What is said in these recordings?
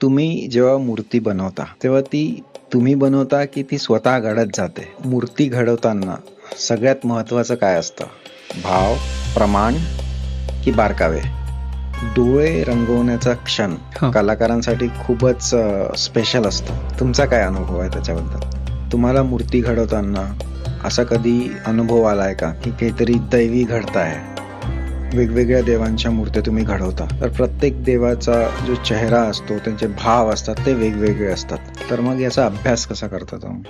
तुम्ही जेव्हा मूर्ती बनवता तेव्हा ती तुम्ही बनवता की ती स्वतः घडत जाते? मूर्ती घडवताना सगळ्यात महत्वाचं काय असतं? भाव, प्रमाण की बारकावे? डोळे रंगवण्याचा क्षण हा. कलाकारांसाठी खूपच स्पेशल असतो. तुमचा काय अनुभव आहे त्याच्याबद्दल? तुम्हाला मूर्ती घडवताना असा कधी अनुभव आलाय का की काहीतरी दैवी घडताय? वेगवेगळ्या देवांच्या मूर्त्या तुम्ही घडवता, तर प्रत्येक देवाचा जो चेहरा असतो, त्यांचे भाव असतात ते वेगवेगळे असतात. तर मग याचा अभ्यास कसा करता तुम्ही?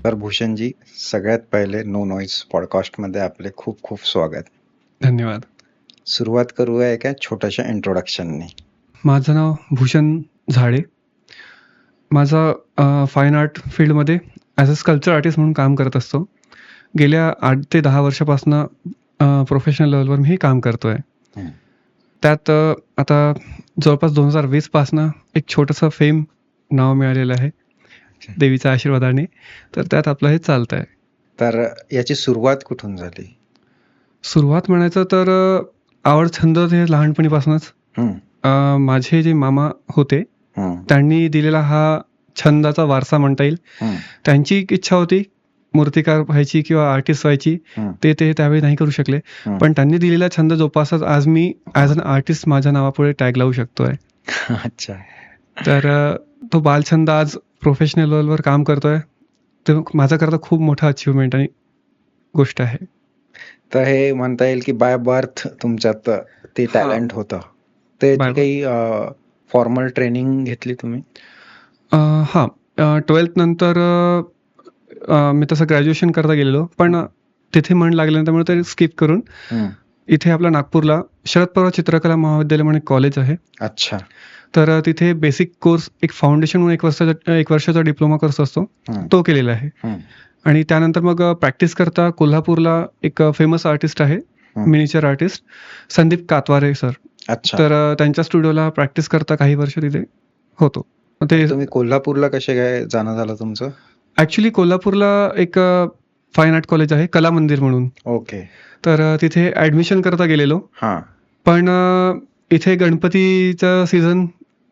तर भूषणजी, सगळ्यात पहिले नो नॉईज पॉडकास्टमध्ये आपले खूप खूप स्वागत. धन्यवाद. सुरुवात करूया एका छोट्याशा इंट्रोडक्शनने. माझं नाव भूषण झाडे. माझा फाईन आर्ट फील्डमध्ये ॲज अ स्कल्पचर आर्टिस्ट म्हणून काम करत असतो. गेल्या 8 ते 10 वर्षापासून प्रोफेशनल लेवलवर मी काम करतोय. हं. त्यात आता जवळपास 2020 पासनं एक छोटंसं फेम नाव मिळालेलं आहे देवीच्या आशीर्वादाने. तर त्यात आपलं हे चालत आहे. तर याची सुरुवात कुठून झाली? सुरुवात म्हणायचं तर आवड छंद हे लहानपणीपासूनच. हं, माझे जे मामा होते हं, त्यांनी दिलेला हा छंदाचा वारसा म्हणता येईल. हं, त्यांची एक इच्छा होती मूर्तिकार व्हायची किंवा आर्टिस्ट व्हायची. हं, ते त्यावेळी नाही करू शकले. हं. पण त्यांनी दिलेला छंद जोपासत आज मी ॲज अन आर्टिस्ट माझ्या नावापुढे टॅग लावू शकतोय. अच्छा. तर तो बालछंद आज प्रोफेशनल लेवलवर काम करतोय. ते माझ्याकरता खूप मोठा अचीवमेंट आणि गोष्ट आहे. तर हे म्हणता येईल की बाय बर्थ तुमच्यात ते हा. टॅलेंट होतं. त्याची By birth. काही फॉर्मल ट्रेनिंग घेतली तुम्ही? हां. 12th नंतर मी तसं ग्रॅज्युएशन करता गेलेलो. पण तिथे मन लागलं त्यामुळे ते स्किप करून हं. इथे आपल्या नागपूरला शरद पवार चित्रकला महाविद्यालय म्हणून एक कॉलेज आहे. अच्छा. तर तिथे बेसिक कोर्स एक फाउंडेशन म्हणून 1 वर्षाचा डिप्लोमा कोर्स असतो. हं, तो केलेला आहे. हं, आणि त्यानंतर मग प्रॅक्टिस करता कोल्हापूरला एक फेमस आर्टिस्ट आहे, हं. मिनिचर आर्टिस्ट संदीप कातवारे सर. अच्छा. तर त्यांच्या स्टुडिओला प्रॅक्टिस करता काही वर्ष तिथे होतो. ते तुम्ही कोल्हापूरला कसे काय जाणं झालं तुमचं? ॲक्च्युली कोल्हापूरला एक फाईन आर्ट कॉलेज आहे कला मंदिर म्हणून. ओके. तर तिथे ॲडमिशन करता गेलेलो. हां. पण इथे गणपतीचं सीझन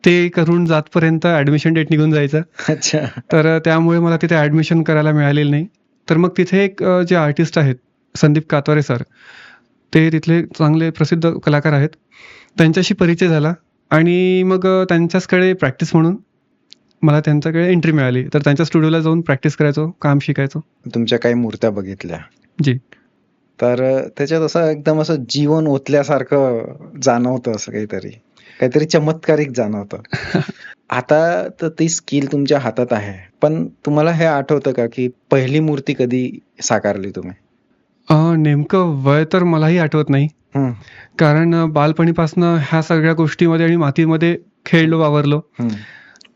ते करून जातपर्यंत ॲडमिशन डेट निघून जायचं. अच्छा. तर त्यामुळे मला तिथे ॲडमिशन करायला मिळालेलं नाही. तर मग तिथे एक जे आर्टिस्ट आहेत संदीप कातवारे सर, ते तिथले चांगले प्रसिद्ध कलाकार आहेत. त्यांच्याशी परिचय झाला आणि मग त्यांच्याचकडे प्रॅक्टिस म्हणून मला त्यांच्याकडे एंट्री मिळाली. तर त्यांच्या स्टुडिओला जाऊन प्रॅक्टिस करायचो, काम शिकायचो. तुमच्या काही मूर्त्या बघितल्या. जी. तर त्याच्यात असं एकदम असं जीवन ओतल्यासारखं जाणवतं, असं काहीतरी चमत्कारिक जाणवतं. आता तर ती स्किल तुमच्या हातात आहे. पण तुम्हाला हे आठवतं का की पहिली मूर्ती कधी साकारली तुम्ही? नेमकं वय तर मलाही आठवत नाही. हं, कारण बालपणीपासनं ह्या सगळ्या गोष्टीमध्ये आणि मातीमध्ये खेळलो, वावरलो. हं,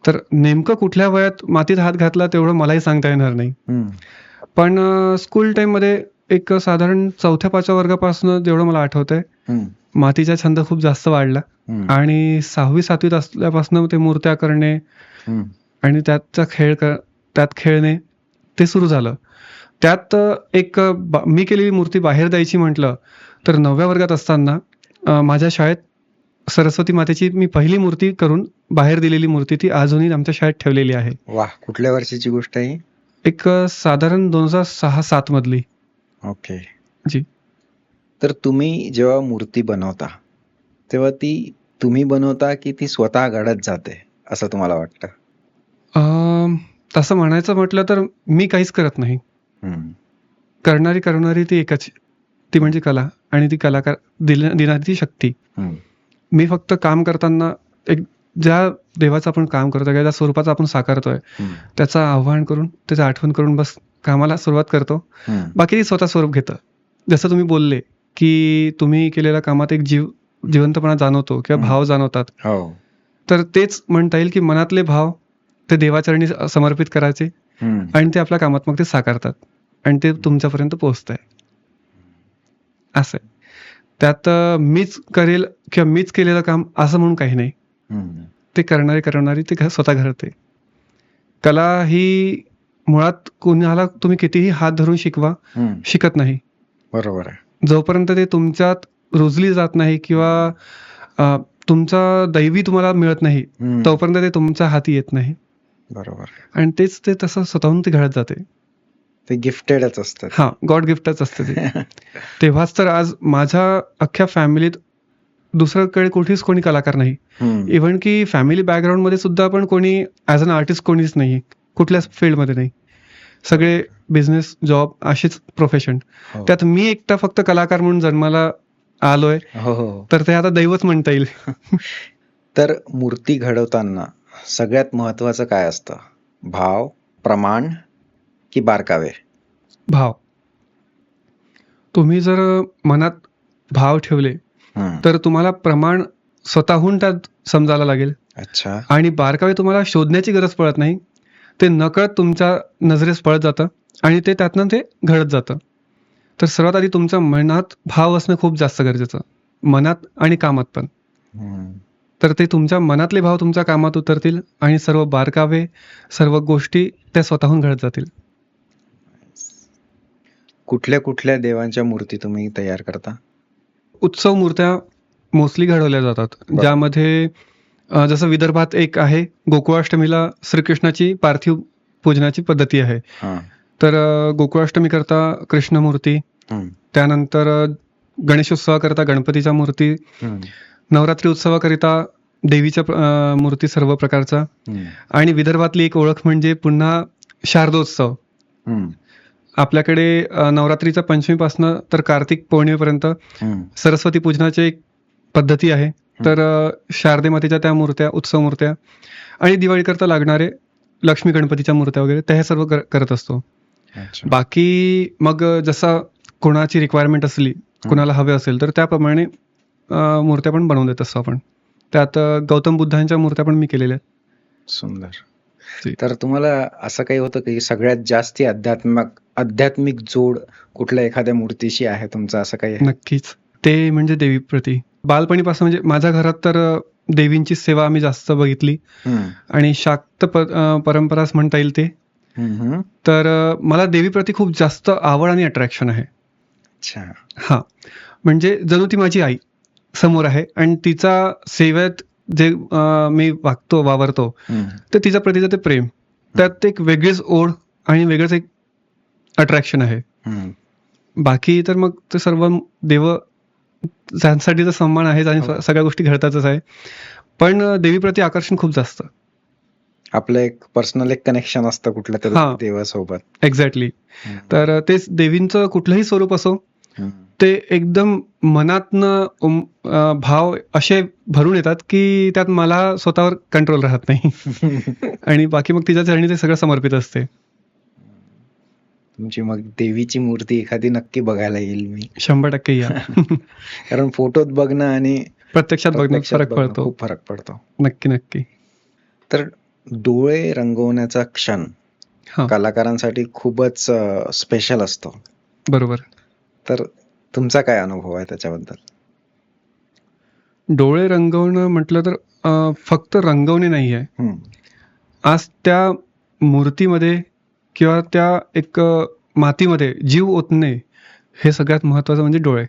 तर नेमकं कुठल्या वयात मातीत हात घातला तेवढं मलाही सांगता येणार नाही. हं, पण स्कूल टाईममध्ये एक साधारण 4थ्या-5व्या वर्गापासून जेवढं मला आठवतंय, हं, मातीचा छंद खूप जास्त वाढला. हं, आणि 6वी-7वीत असल्यापासून ते मूर्त्या करणे हं. आणि त्यात खेळणे ते सुरू झालं. त्यात एक मी केलेली मूर्ती बाहेर द्यायची म्हटलं तर 9व्या वर्गात असताना माझ्या शाळेत सरस्वती मातेची मी पहिली मूर्ती करून बाहेर दिलेली मूर्ती ती अजूनही आमच्या शाळेत ठेवलेली आहे. वाह! कुठल्या वर्षीची गोष्ट आहे ही? एक साधारण 2006-07 मधली. ओके. जी. तर तुम्ही जेव्हा मूर्ती बनवता तेव्हा ती तुम्ही बनवता की ती स्वतः घडत जाते असं तुम्हाला वाटतं? तसं म्हणायचं म्हटलं तर मी काहीच करत नाही. हं, करणारी ती एकच, ती म्हणजे कला आणि ती कलाकार देणारी ती शक्ती. हं, मी फक्त काम करताना एक ज्या देवाचं आपण काम करतोय किंवा ज्या स्वरूपाचं आपण साकारतोय त्याचं आव्हान करून त्याचं आठवण करून बस कामाला सुरुवात करतो. बाकी ते स्वतः स्वरूप घेतं. जसं तुम्ही बोलले की तुम्ही केलेल्या कामात एक जिवंतपणा जाणवतो किंवा भाव जाणवतात. हो. तर तेच म्हणता येईल की मनातले भाव ते देवाचरणी समर्पित करायचे आणि ते आपल्या कामात मग ते साकारतात आणि ते तुमच्यापर्यंत पोहोचत आहे असं आहे. त्यात मीच करेल किंवा मीच केलेलं काम असं म्हणून काही नाही. ते करणारी ते स्वतः घडते. कला ही मुळात कोणाला तुम्ही कितीही हात धरून शिकत नाही. बरोबर आहे. जोपर्यंत ते तुमच्यात रुजली जात नाही किंवा तुमचा दैवी तुम्हाला मिळत नाही तोपर्यंत ते तुमच्या हाती येत नाही. बरोबर. आणि तेच ते तसं स्वतःहून ते घडत जाते. ते गिफ्टेडच असतं. हा, गॉड गिफ्टच असते ते. तेव्हाच तर आज माझ्या अख्ख्या फॅमिलीत दुसऱ्याकडे कुठेच कोणी कलाकार नाही. इव्हन की फॅमिली बॅकग्राऊंड मध्ये सुद्धा पण कोणी ॲज अन आर्टिस्ट कोणीच नाही, कुठल्याच फील्डमध्ये नाही. सगळे बिझनेस, जॉब असेच प्रोफेशन. त्यात मी एकटा फक्त कलाकार म्हणून जन्माला आलोय. तर ते आता दैवच म्हणता येईल. तर मूर्ती घडवताना सगळ्यात महत्वाचं काय असतं? भाव, प्रमाण की बारकावे? भाव. तुम्ही जर मनात भाव ठेवले तर तुम्हाला प्रमाण स्वतःहून त्यात समजायला लागेल. अच्छा. आणि बारकावे तुम्हाला शोधण्याची गरज पडत नाही, ते नकळत तुमच्या नजरेस पडत जातं आणि ते त्यातनं ते घडत जातं. तर सर्वात आधी तुमच्या मनात भाव असणं खूप जास्त गरजेचं, मनात आणि कामात पण. तर ते तुमच्या मनातले भाव तुमच्या कामात उतरतील आणि सर्व बारकावे, सर्व गोष्टी त्या स्वतःहून घडत जातील. कुठल्या कुठल्या देवांच्या मूर्ती तुम्ही तयार करता? उत्सव मूर्त्या मोस्टली घडवल्या जातात, ज्यामध्ये जसं विदर्भात एक आहे, गोकुळाष्टमीला श्रीकृष्णाची पार्थिव पूजनाची पद्धती आहे. तर गोकुळाष्टमी करता कृष्णमूर्ती, त्यानंतर गणेशोत्सवाकरता गणपतीच्या मूर्ती, नवरात्री उत्सवाकरिता देवीच्या मूर्ती सर्व प्रकारचा. आणि विदर्भातली एक ओळख म्हणजे पुन्हा शारदोत्सव. आपल्याकडे नवरात्रीच्या पंचमीपासनं तर कार्तिक पौर्णिमेपर्यंत सरस्वती पूजनाची एक पद्धती आहे. तर शारदे मातेच्या त्या मूर्त्या, उत्सव मूर्त्या आणि दिवाळी करता लागणारे लक्ष्मी गणपतीच्या मूर्त्या वगैरे त्या हे सर्व करत असतो. बाकी मग जसा कोणाची रिक्वायरमेंट असली, कोणाला हवे असेल तर त्याप्रमाणे मूर्त्या पण बनवून देत असतो आपण. त्यात गौतम बुद्धांच्या मूर्त्या पण मी केलेल्या आहेत. सुंदर. तर तुम्हाला असं काही होतं की सगळ्यात जास्ती आध्यात्मिक जोड कुठल्या एखाद्या मूर्तीशी आहे तुमचं, असं काही? नक्कीच, ते म्हणजे देवीप्रती. बालपणीपासून म्हणजे माझ्या घरात तर देवींची सेवा आम्ही जास्त बघितली आणि शाक्त परंपराच म्हणता येईल ते. तर मला देवीप्रती खूप जास्त आवड आणि अट्रॅक्शन आहे. हा, म्हणजे जणू ती माझी आई समोर आहे आणि तिचा सेवेत जे मी वावरतो ते तिच्या प्रतीचं ते प्रेम, त्यात एक वेगळीच ओढ आणि वेगळंच एक अट्रॅक्शन आहे. बाकी तर मग ते सर्व देव त्यांसाठी तर सन्मान आहेच आणि सगळ्या गोष्टी घडतातच आहे, पण देवीप्रती आकर्षण खूप जास्त. आपलं एक पर्सनल एक कनेक्शन असतं कुठल्या तरी देवासोबत. एक्झॅक्टली. तर तेच देवींचं कुठलंही स्वरूप असो, ते एकदम मनातनं भाव असे भरून येतात की त्यात मला स्वतःवर कंट्रोल राहत नाही. आणि बाकी मग तिच्या चरणी ते सगळं समर्पित असते. तुमची मग देवीची मूर्ती एखादी नक्की बघायला येईल मी. 100% या. कारण फोटोत बघणं आणि प्रत्यक्षात बघणं फरक पडतो, खूप फरक पडतो. नक्की नक्की. तर डोळे रंगवण्याचा क्षण कलाकारांसाठी खूपच स्पेशल असतो. बरोबर. तर तुमचा काय अनुभव आहे त्याच्याबद्दल? डोळे रंगवणं म्हटलं तर फक्त रंगवणे नाही आहे, आज त्या मूर्तीमध्ये किंवा त्या एक मातीमध्ये जीव ओतणे हे सगळ्यात महत्वाचं म्हणजे डोळे.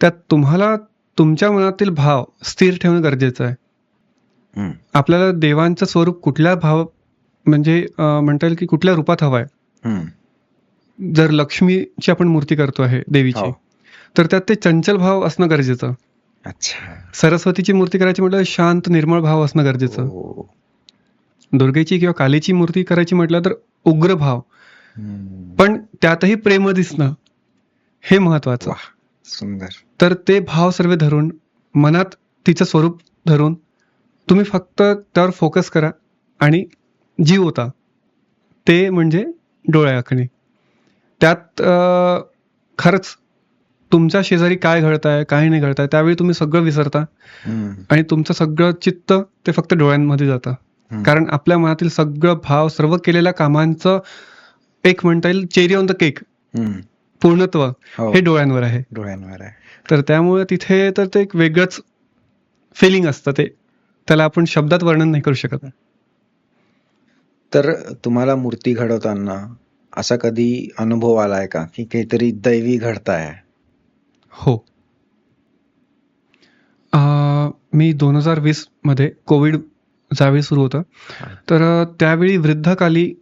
त्यात तुम्हाला तुमच्या मनातील भाव स्थिर ठेवणं गरजेचं आहे. आपल्याला देवांचं स्वरूप कुठल्या भाव म्हणजे म्हणता येईल की कुठल्या रूपात हवं आहे. जर लक्ष्मीची आपण मूर्ती करतो आहे देवीची, तर त्यात ते चंचल भाव असणं गरजेचं. सरस्वतीची मूर्ती करायची म्हटलं शांत निर्मळ भाव असणं गरजेचं. दुर्गेची किंवा कालीची मूर्ती करायची म्हटलं तर उग्र भाव, पण त्यातही प्रेम दिसणं हे महत्वाचं. सुंदर. तर ते भाव सर्व धरून मनात तिचं स्वरूप धरून तुम्ही फक्त त्यावर फोकस करा आणि जीव होता ते म्हणजे डोळ्याकडे. त्यात खरंच तुमच्या शेजारी काय घडतंय काय नाही घडतंय त्यावेळी तुम्ही सगळं विसरता हम्म. आणि तुमचं सगळं चित्त ते फक्त डोळ्यांमध्ये जातं. हम्म. कारण आपल्या मनातील सगळं भाव, सर्व केलेल्या कामांचं एक म्हणता येईल चेरी ऑन द केक, हम्म. पूर्णत्व हो, हे डोळ्यांवर आहे. डोळ्यांवर आहे. तर त्यामुळे तिथे तर ते एक वेगळंच फिलिंग असतं, ते त्याला आपण शब्दात वर्णन नाही करू शकत. तर तुम्हाला मूर्ती घडवताना असा कधी अनुभव आलाय का की काहीतरी दैवी घडताय? हो. मी 2020 मध्ये कोविड ज्यावेळी सुरू होतं, तर त्यावेळी वृद्धकाली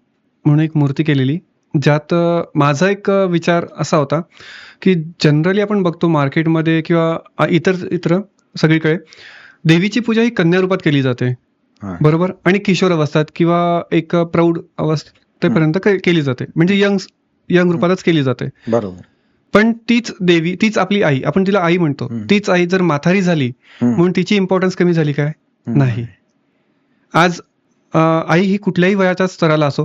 म्हणून एक मूर्ती केलेली, ज्यात माझा एक विचार असा होता की जनरली आपण बघतो मार्केटमध्ये किंवा इतर सगळीकडे देवीची पूजा ही कन्या रूपात केली जाते, हा. बरोबर, आणि किशोर अवस्थात किंवा एक प्रौढ अवस्थेपर्यंत केली जाते, म्हणजे यंग रूपातच केली जाते. बरोबर. पण तीच देवी, तीच आपली आई, आपण तिला आई म्हणतो, तीच आई जर म्हातारी झाली म्हणून तिची इम्पॉर्टन्स कमी झाली काय? नाही. आज आई ही कुठल्याही वयाच्या स्तराला असो,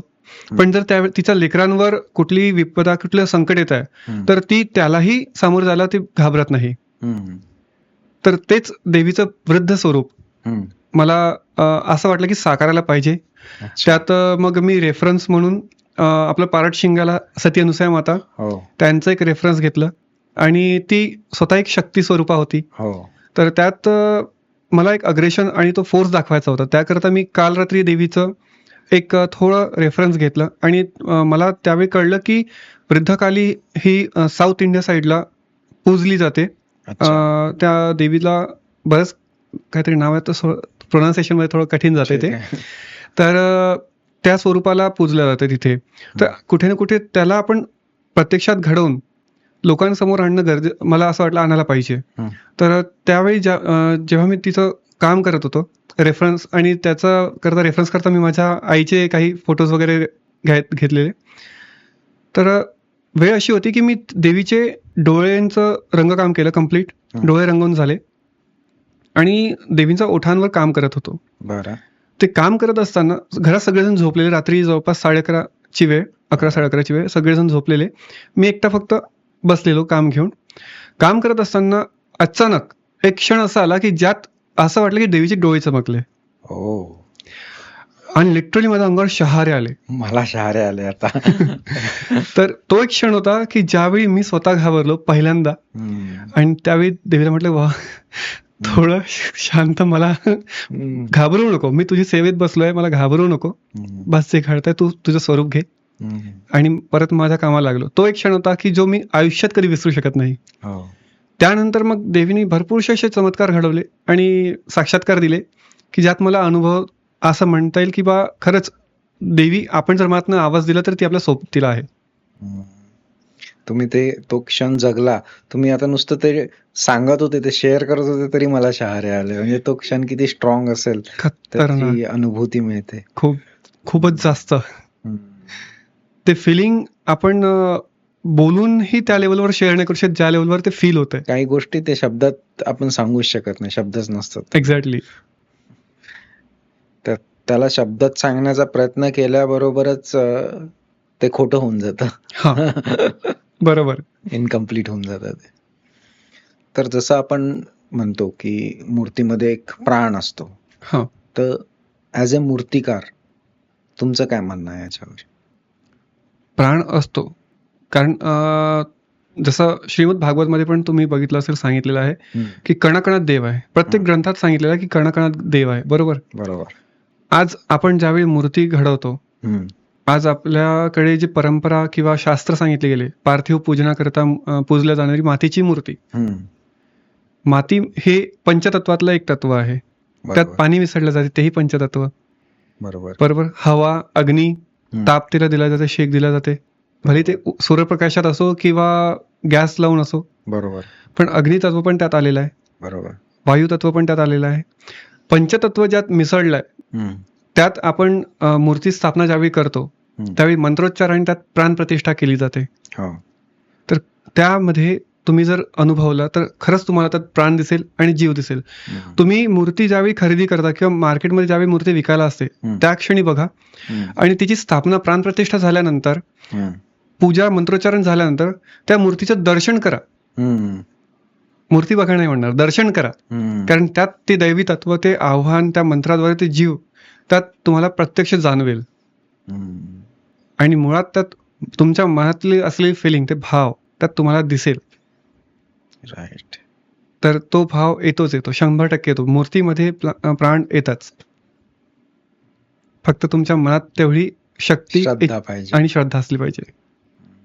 पण जर त्या तिच्या लेकरांवर कुठली विपदा, कुठलं संकट येत आहे, तर ती त्यालाही सामोरं जायला ती घाबरत नाही. तर तेच देवीचं वृद्ध स्वरूप मला असं वाटलं की साकारायला पाहिजे. त्यात मग मी रेफरन्स म्हणून आपलं पारट शिंगाला सती अनुसूया माता, त्यांचं एक रेफरन्स घेतलं आणि ती स्वतः एक शक्ती स्वरूपा होती. तर त्यात मला एक अग्रेशन आणि तो फोर्स दाखवायचा होता. त्याकरता मी काल रात्री देवीचं एक थोडं रेफरन्स घेतलं आणि मला त्यावेळी कळलं की वृद्धकाली ही साऊथ इंडिया साईडला पूजली जाते. त्या देवीला बरंच काहीतरी नाव आहे, तर प्रोनाउन्सिएशन मध्ये थोडं कठीण जाते ते. तर त्या स्वरूपाला पूजलं जातं तिथे. तर कुठे ना कुठे त्याला आपण प्रत्यक्षात घडवून लोकांसमोर आणणं मला असं वाटलं आणायला पाहिजे. तर त्यावेळी जेव्हा मी तिथं काम करत होतो, रेफरन्स आणि त्याचा करता रेफरन्स करता मी माझ्या आईचे काही फोटोज वगैरे घेतलेले. तर वेळ अशी होती की मी देवीचे डोळ्यांचं रंगकाम केलं, कम्प्लीट डोळे रंगवून झाले आणि देवींच्या ओठांवर काम करत होतो. बरं. ते काम करत असताना घरात सगळेजण झोपलेले, रात्री जवळपास 11:30ची वेळ, 11-11:30ची वेळ, सगळेजण झोपलेले. मी एकटा फक्त बसलेलो काम घेऊन. काम करत असताना अचानक एक क्षण असा आला की ज्यात असं वाटलं की देवीचे डोळे चमकले आणि लिटरली माझ्या अंगावर शहारे आले. मला शहारे आले आता. तर तो एक क्षण होता की ज्यावेळी मी स्वतः घाबरलो पहिल्यांदा आणि त्यावेळी देवीला म्हटलं, वा थोडं शांत, मला घाबरू नको, मी तुझी सेवेत बसलोय, मला घाबरू नको, बस जे घडतंय तू तुझं स्वरूप घे. आणि परत माझ्या कामाला लागलो. तो एक क्षण होता की जो मी आयुष्यात कधी विसरू शकत नाही. त्यानंतर मग देवीने भरपूरसे असे चमत्कार घडवले आणि साक्षात्कार दिले की ज्यात मला अनुभव असं म्हणता येईल की बा खरंच देवी, आपण जर मातनं आवाज दिला तर ती आपल्या सोबतीला आहे. तुम्ही तो क्षण जगला. तुम्ही आता नुसतं ते सांगत होते, ते शेअर करत होते तरी मला शहारे आले. म्हणजे तो क्षण किती स्ट्रॉंग असेल त्याची अनुभूती मिळते. खूपच जास्त ते फिलिंग आपण बोलूनही त्या लेवलवर शेअर नाही करू शकत, ज्या लेवलवर ते फील होतंय. काही गोष्टी ते शब्दात आपण सांगूच शकत नाही, शब्दच नसतात. एक्झॅक्टली. तर त्याला शब्दात सांगण्याचा प्रयत्न केल्याबरोबरच ते खोटं होऊन जातं. बरोबर. इनकम्प्लीट होऊन जातं ते. तर जसं आपण म्हणतो की मूर्तीमध्ये एक प्राण असतो, तर ऍज अ मूर्तिकार तुमचं काय म्हणणं आहे याच्यावर? प्राण असतो, कारण जसं श्रीमद भागवत मध्ये पण तुम्ही बघितलं असेल, सांगितलेलं आहे की कणाकणात देव आहे. प्रत्येक ग्रंथात सांगितलेलं आहे की कणाकणात देव आहे. बरोबर. आज आपण ज्यावेळी मूर्ती घडवतो, आज आपल्याकडे जी परंपरा किंवा शास्त्र सांगितले गेले, पार्थिव पूजनाकरता पूजल्या जाणारी मातीची मूर्ती. माती हे पंचतत्वातलं एक तत्व आहे. त्यात पाणी मिसळलं जाते, तेही पंचतत्व. बरोबर. हवा, अग्नी, ताप तिला दिला जाते, शेक दिला जाते, भले ते सूर्यप्रकाशात असो किंवा गॅस लावून असो. बरोबर. पण अग्नी तत्व पण त्यात आलेलं आहे. बरोबर. वायू तत्व पण त्यात आलेलं आहे. पंचतत्व ज्यात मिसळलंय, त्यात आपण मूर्ती स्थापना ज्यावेळी करतो त्यावेळी मंत्रोच्चार आणि त्यात प्राणप्रतिष्ठा केली जाते. तर त्यामध्ये तुम्ही जर अनुभवला तर खरंच तुम्हाला त्यात प्राण दिसेल आणि जीव दिसेल. तुम्ही मूर्ती ज्यावेळी खरेदी करता किंवा मार्केटमध्ये ज्यावेळी मूर्ती विकायला असते त्या क्षणी बघा, आणि तिची स्थापना प्राणप्रतिष्ठा झाल्यानंतर, पूजा मंत्रोच्चारण झाल्यानंतर त्या जाऊन दर्शन करा. मूर्ती बघा नाही म्हणणार, दर्शन करा. कारण त्यात ते दैवी तत्व, ते आव्हान, त्या मंत्राद्वारे ते जीव त्यात तुम्हाला प्रत्यक्ष जाणवेल. आणि मुळात त्यात तुमच्या मनातली असलेली फिलिंग, ते भाव त्यात तुम्हाला दिसेल. राईट. तर तो भाव येतोच येतो, 100% येतो. मूर्तीमध्ये प्राण येतात. फक्त तुमच्या मनात तेवढी शक्ती श्रद्धा पाहिजे. आणि श्रद्धा असली पाहिजे.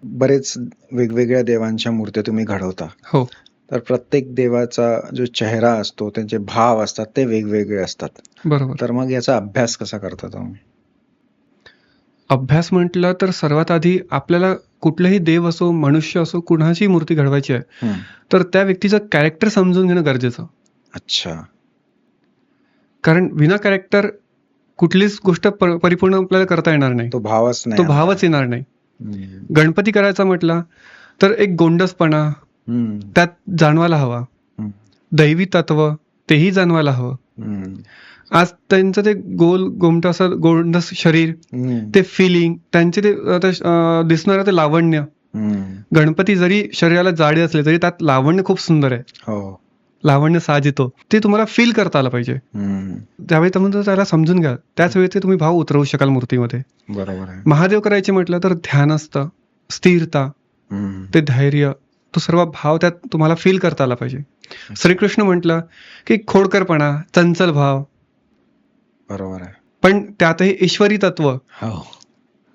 बरेच वेगवेगळ्या देवांच्या मूर्त्या तुम्ही घडवता. हो, तर प्रत्येक देवाचा जो चेहरा असतो, त्यांचे भाव असतात, ते वेगवेगळे असतात. बरोबर. तर मग याचा अभ्यास कसा करता तुम्ही? अभ्यास म्हटलं तर सर्वात आधी आपल्याला कुठलाही देव असो, मनुष्य असो, कुणाची मूर्ती घडवायची आहे तर त्या व्यक्तीचं कॅरेक्टर समजून घेणं गरजेचं. अच्छा. कारण विना कॅरेक्टर कुठलीच गोष्ट परिपूर्ण आपल्याला करता येणार नाही. तो भावच नाही. तो भावच येणार नाही. गणपती करायचा म्हटला तर एक गोंडसपणा त्यात जाणवायला हवा. दैवी तत्व तेही जाणवायला हवं. आज त्यांचं ते गोमट असं गोंडस शरीर, ते फिलिंग, त्यांचे ते दिसणारं ते लावण्य. गणपती जरी शरीराला जाडे असले तरी त्यात लावण्य खूप सुंदर आहे. हो. लावण्य साज येतो, ते तुम्हाला फील करता आलं पाहिजे. त्यावेळी तुम्ही त्याला समजून घ्या, त्याच वेळी ते तुम्ही भाव उतरवू शकाल मूर्तीमध्ये. बरोबर आहे. महादेव करायचे म्हटलं तर ध्यान असतं, स्थिरता, ते धैर्य, तो सर्व भाव त्यात तुम्हाला फील करता आला पाहिजे. श्रीकृष्ण म्हटलं की खोडकरपणा, चंचल भाव, बरोबर आहे. पण त्यातही ईश्वरी तत्व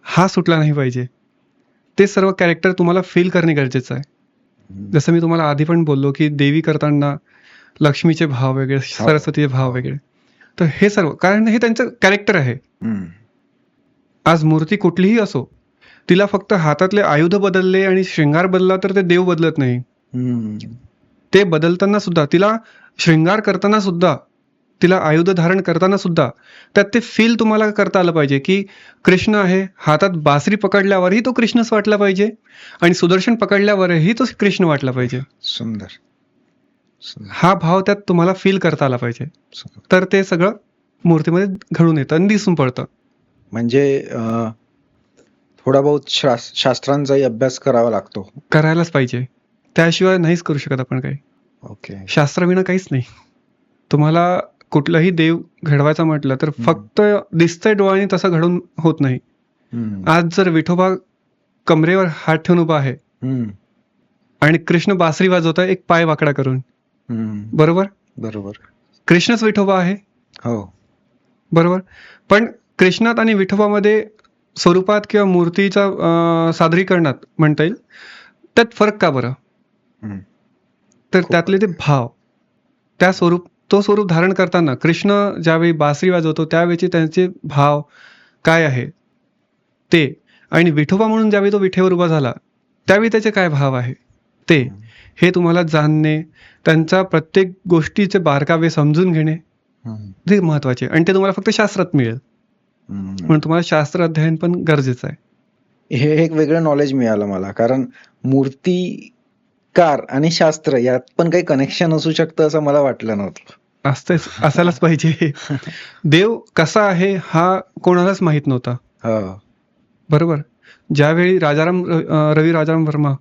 हा सुटला नाही पाहिजे. ते सर्व कॅरेक्टर तुम्हाला फील करणे गरजेचं आहे. जसं मी तुम्हाला आधी पण बोललो की देवी करताना लक्ष्मीचे भाव वेगळे, सरस्वतीचे भाव वेगळे. तर हे सर्व कारण हे त्यांचं कॅरेक्टर आहे. आज मूर्ती कुठलीही असो, तिला फक्त हातातले आयुध बदलले आणि श्रृंगार बदलला तर ते देव बदलत नाही. ते बदलताना सुद्धा, तिला श्रृंगार करताना सुद्धा, तिला आयुध धारण करताना सुद्धा त्यात ते फील तुम्हाला करता आलं पाहिजे की कृष्ण आहे. हातात बासरी पकडल्यावरही तो कृष्णच वाटला पाहिजे आणि सुदर्शन पकडल्यावरही तो कृष्ण वाटला पाहिजे. सुंदर. हा भाव त्यात तुम्हाला फील करता आला पाहिजे. तर ते सगळं मूर्तीमध्ये घडून येतं आणि दिसून पडतं. म्हणजे थोडा बहुत शास्त्रांचाही अभ्यास करावा लागतो. करायलाच पाहिजे, त्याशिवाय नाहीच करू शकत आपण काही. ओके. शास्त्राविना काहीच नाही. तुम्हाला कुठलाही देव घडवायचा म्हटलं तर फक्त दिसतंय डोळ्याने तसं घडून होत नाही. आज जर विठोबा कमरेवर हात ठेवून उभा आहे आणि कृष्ण बासरी वाजवतोय एक पाय वाकडा करून, बरोबर बरोबर, कृष्णच विठोबा आहे. हो बरोबर. पण कृष्णात आणि विठोबामध्ये स्वरूपात किंवा मूर्तीच्या सादरीकरणात म्हणता येईल त्यात फरक का बरं? तर त्यातले ते भाव, तो स्वरूप धारण करताना कृष्ण ज्यावेळी बासरी वाजवतो त्यावेळी त्यांचे भाव काय आहे ते, आणि विठोबा म्हणून ज्यावेळी तो विठेवर उभा झाला त्यावेळी त्याचे काय भाव आहे ते, हे तुम्हाला जाणणे, त्यांच्या प्रत्येक गोष्टीचे बारकावे समजून घेणे हे महत्वाचे. आणि ते तुम्हाला फक्त शास्त्रात मिळेल. म्हणून तुम्हाला शास्त्र अध्ययन पण गरजेचं आहे. हे एक वेगळं नॉलेज मिळालं मला. कारण मूर्तिकार आणि शास्त्र यात पण काही कनेक्शन असू शकतं असं मला वाटलं नव्हतं. असतेच, असायलाच पाहिजे. देव कसा आहे हा कोणालाच माहित नव्हता. बरोबर. ज्यावेळी रवी राजाराम वर्मा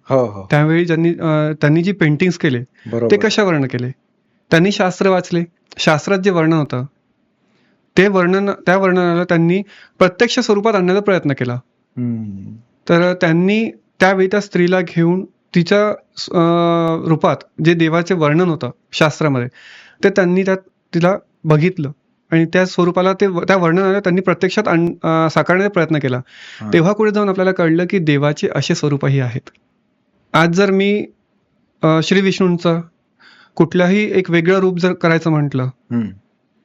त्यावेळी त्यांनी जी पेंटिंग्स केले ते कशा वर्ण केले? त्यांनी शास्त्र वाचले. शास्त्रात जे वर्णन होतं त्या वर्णनाला त्यांनी प्रत्यक्ष स्वरूपात आणण्याचा प्रयत्न केला. तर त्यांनी त्यावेळी त्या स्त्रीला घेऊन तिच्या रूपात जे देवाचे वर्णन होतं शास्त्रामध्ये ते त्यांनी तिला बघितलं आणि त्या स्वरूपाला त्या वर्णनाला त्यांनी प्रत्यक्षात साकारण्याचा प्रयत्न केला. तेव्हा पुढे जाऊन आपल्याला कळलं की देवाचे असे स्वरूपही आहेत. आज जर मी श्री विष्णूंचं कुठल्याही एक वेगळं रूप जर करायचं म्हटलं